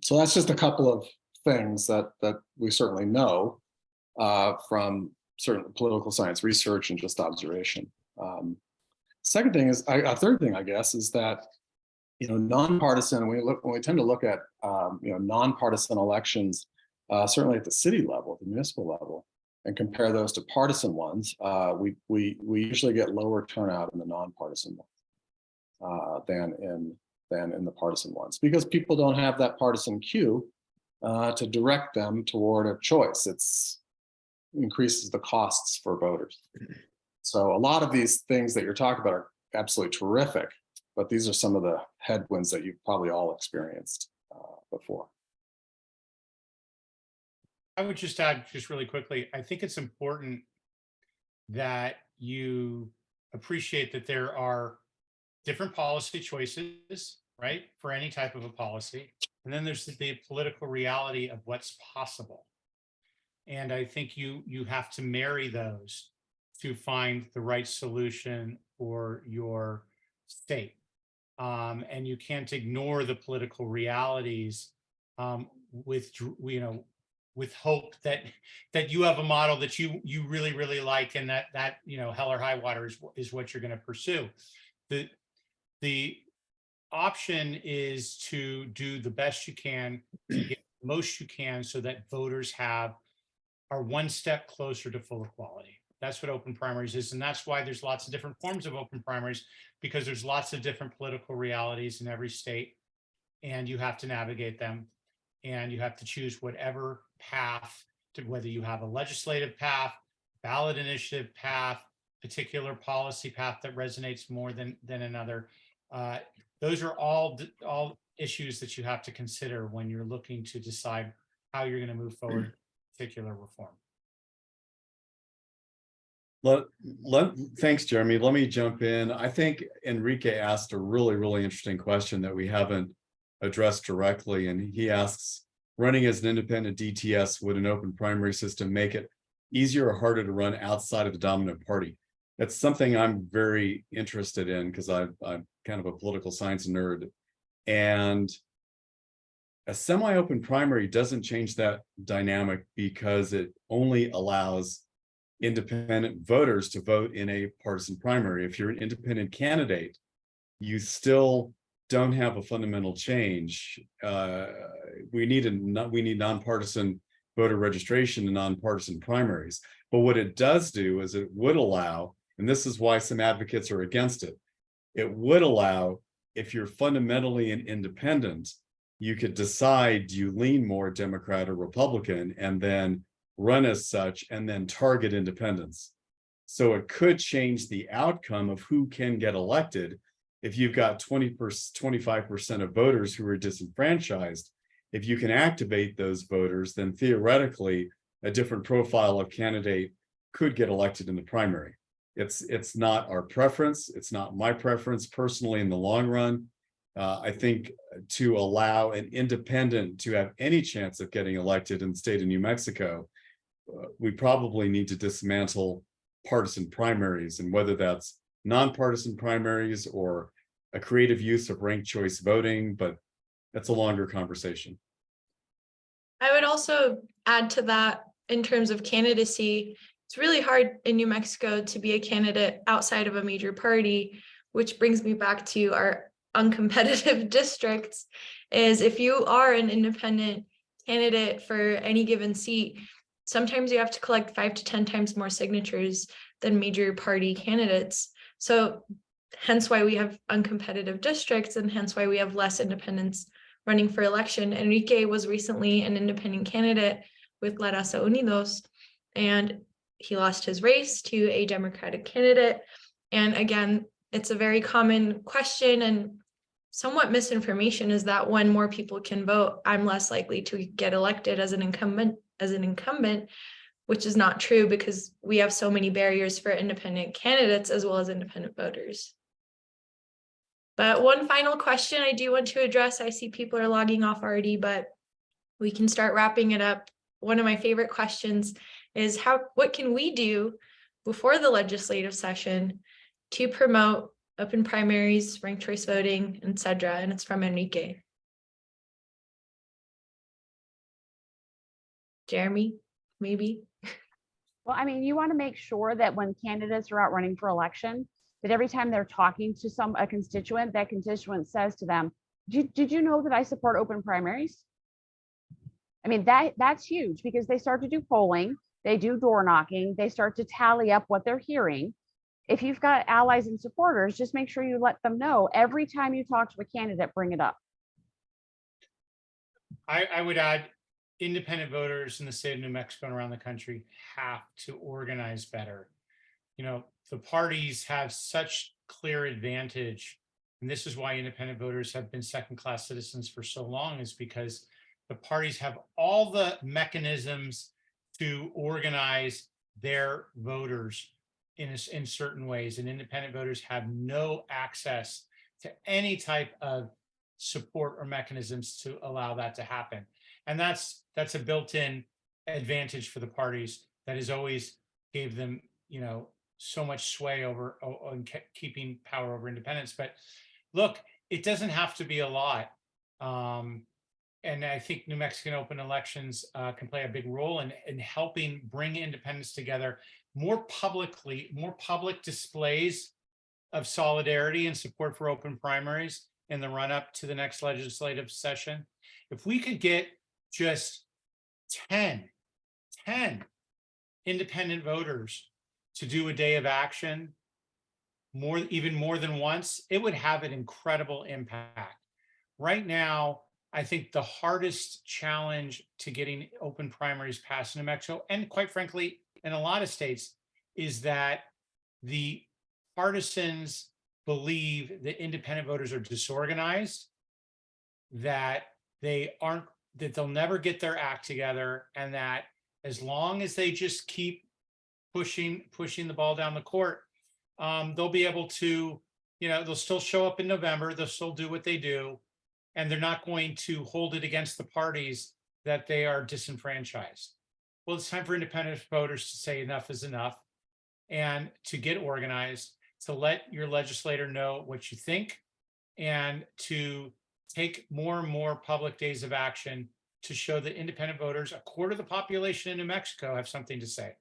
So that's just a couple of things that we certainly know from certain political science research and just observation. Second thing is, a third thing, I guess, is that nonpartisan. When we tend to look at nonpartisan elections, certainly at the city level, the municipal level, and compare those to partisan ones, we usually get lower turnout in the nonpartisan ones. than in the partisan ones, because people don't have that partisan cue to direct them toward a choice. It's increases the costs for voters. So a lot of these things that you're talking about are absolutely terrific, but these are some of the headwinds that you've probably all experienced before. I would just add, just really quickly, I think it's important that you appreciate that there are different policy choices, right, for any type of a policy. And then there's the political reality of what's possible. And I think you have to marry those to find the right solution for your state. And you can't ignore the political realities with hope that you have a model that you really like, and that hell or high water is what you're going to pursue. The option is to do the best you can to get the most you can so that voters are one step closer to full equality. That's what open primaries is. And that's why there's lots of different forms of open primaries, because there's lots of different political realities in every state, and you have to navigate them, and you have to choose whatever path, to whether you have a legislative path, ballot initiative path, particular policy path that resonates more than another. Those are all issues that you have to consider when you're looking to decide how you're going to move forward with particular reform. Thanks, Jeremy. Let me jump in. I think Enrique asked a really interesting question that we haven't addressed directly. And he asks, running as an independent DTS, would an open primary system make it easier or harder to run outside of the dominant party? That's something I'm very interested in, because I'm kind of a political science nerd. And a semi-open primary doesn't change that dynamic, because it only allows independent voters to vote in a partisan primary. If you're an independent candidate, you still don't have a fundamental change. We need nonpartisan voter registration and nonpartisan primaries. But what it does do is it would allow, and this is why some advocates are against it, it would allow, if you're fundamentally an independent, you could decide, do you lean more Democrat or Republican, and then run as such, and then target independents. So it could change the outcome of who can get elected. If you've got 25% of voters who are disenfranchised, if you can activate those voters, then theoretically a different profile of candidate could get elected in the primary. It's not our preference. It's not my preference personally in the long run. I think to allow an independent to have any chance of getting elected in the state of New Mexico, we probably need to dismantle partisan primaries, and whether that's nonpartisan primaries or a creative use of ranked choice voting, but that's a longer conversation. I would also add to that, in terms of candidacy, it's really hard in New Mexico to be a candidate outside of a major party, which brings me back to our uncompetitive districts. Is if you are an independent candidate for any given seat, sometimes you have to collect 5 to 10 times more signatures than major party candidates. So hence why we have uncompetitive districts, and hence why we have less independents running for election. Enrique was recently an independent candidate with La Raza Unidos, and he lost his race to a Democratic candidate. And again, it's a very common question and somewhat misinformation, is that when more people can vote, I'm less likely to get elected as an incumbent, which is not true, because we have so many barriers for independent candidates as well as independent voters. But one final question I do want to address, I see people are logging off already, but we can start wrapping it up. One of my favorite questions is what can we do before the legislative session to promote open primaries, ranked choice voting, etc.? And it's from Enrique. Jeremy, maybe? Well, I mean, you want to make sure that when candidates are out running for election, that every time they're talking to a constituent, that constituent says to them, did you know that I support open primaries? I mean, that's huge, because they start to do polling, they do door knocking, they start to tally up what they're hearing. if you've got allies and supporters, just make sure you let them know every time you talk to a candidate, bring it up. I would add, independent voters in the state of New Mexico and around the country have to organize better. You know, the parties have such clear advantage, and this is why independent voters have been second-class citizens for so long, is because the parties have all the mechanisms to organize their voters in certain ways, and independent voters have no access to any type of support or mechanisms to allow that to happen. And that's a built-in advantage for the parties that has always gave them, you know, so much sway over on keeping power over independence. But look, it doesn't have to be a lot. And I think New Mexican open elections can play a big role in helping bring independents together more publicly, more public displays of solidarity and support for open primaries in the run up to the next legislative session. If we could get just 10 independent voters to do a day of action, even more than once, it would have an incredible impact. Right now, I think the hardest challenge to getting open primaries passed in New Mexico, and quite frankly, in a lot of states, is that the partisans believe that independent voters are disorganized, that they'll never get their act together, and that as long as they just keep pushing the ball down the court, they'll be able to, you know, they'll still show up in November, they'll still do what they do, and they're not going to hold it against the parties that they are disenfranchised. Well, it's time for independent voters to say enough is enough and to get organized, to let your legislator know what you think, and to take more and more public days of action to show that independent voters, a quarter of the population in New Mexico, have something to say.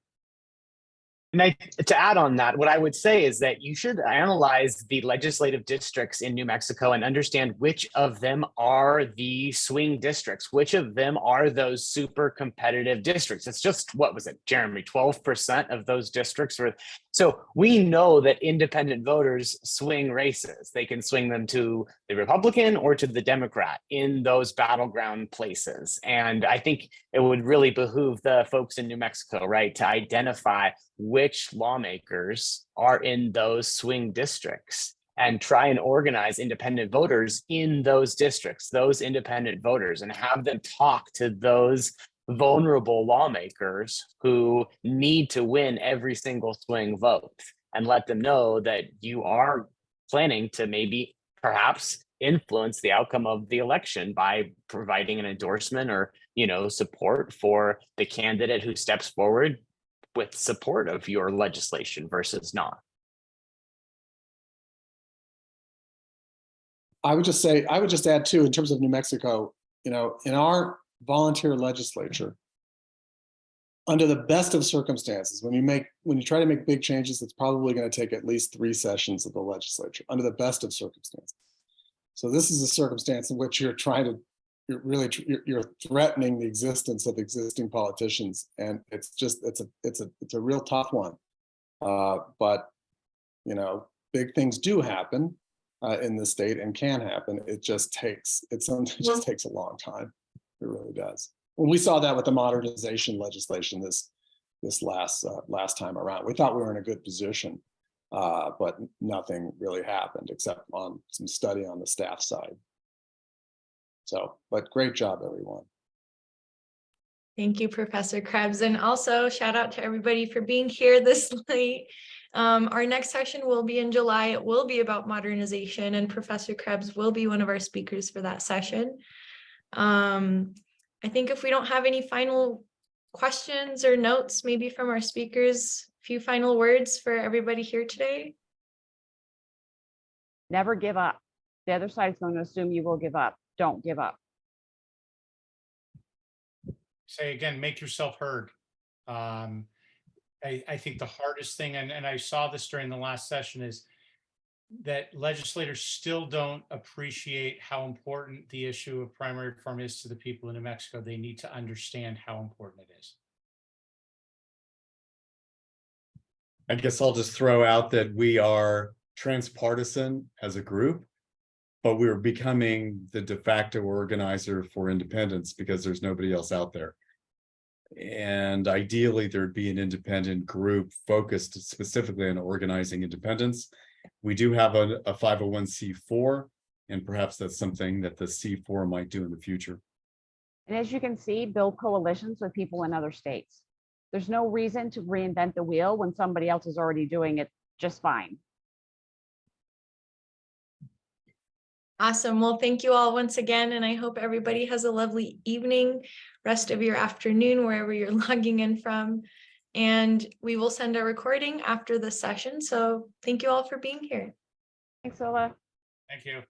And to add on that, what I would say is that you should analyze the legislative districts in New Mexico and understand which of them are the swing districts, which of them are those super competitive districts. It's just, what was it, Jeremy, 12% of those districts were. So we know that independent voters swing races. They can swing them to the Republican or to the Democrat in those battleground places. And I think it would really behoove the folks in New Mexico, right, to identify which lawmakers are in those swing districts and try and organize independent voters in those districts, those independent voters, and have them talk to those vulnerable lawmakers who need to win every single swing vote, and let them know that you are planning to maybe perhaps influence the outcome of the election by providing an endorsement or, you know, support for the candidate who steps forward with support of your legislation versus not. I would just add too, in terms of New Mexico, you know, in our volunteer legislature, under the best of circumstances, when you try to make big changes, it's probably going to take at least 3 sessions of the legislature, under the best of circumstances. So this is a circumstance in which you're threatening the existence of existing politicians, and it's a real tough one. But you know, big things do happen in the state and can happen. It just takes a long time. It really does. When we saw that with the modernization legislation this last time around, we thought we were in a good position, but nothing really happened except on some study on the staff side. So, but great job, everyone. Thank you, Professor Krebs. And also shout out to everybody for being here this late. Our next session will be in July. It will be about modernization, and Professor Krebs will be one of our speakers for that session. I think if we don't have any final questions or notes, maybe from our speakers, a few final words for everybody here today. Never give up. The other side is going to assume you will give up. Don't give up. Say again, make yourself heard. I think the hardest thing, and I saw this during the last session, is that legislators still don't appreciate how important the issue of primary reform is to the people in New Mexico. They need to understand how important it is. I guess I'll just throw out that we are transpartisan as a group, but we're becoming the de facto organizer for independence because there's nobody else out there. And ideally, there'd be an independent group focused specifically on organizing independence. We do have a 501c4, and perhaps that's something that the C4 might do in the future. And as you can see, build coalitions with people in other states. There's no reason to reinvent the wheel when somebody else is already doing it just fine. Awesome. Well, thank you all once again, and I hope everybody has a lovely evening, rest of your afternoon, wherever you're logging in from. And we will send a recording after the session. So thank you all for being here. Thanks, Ola. Thank you.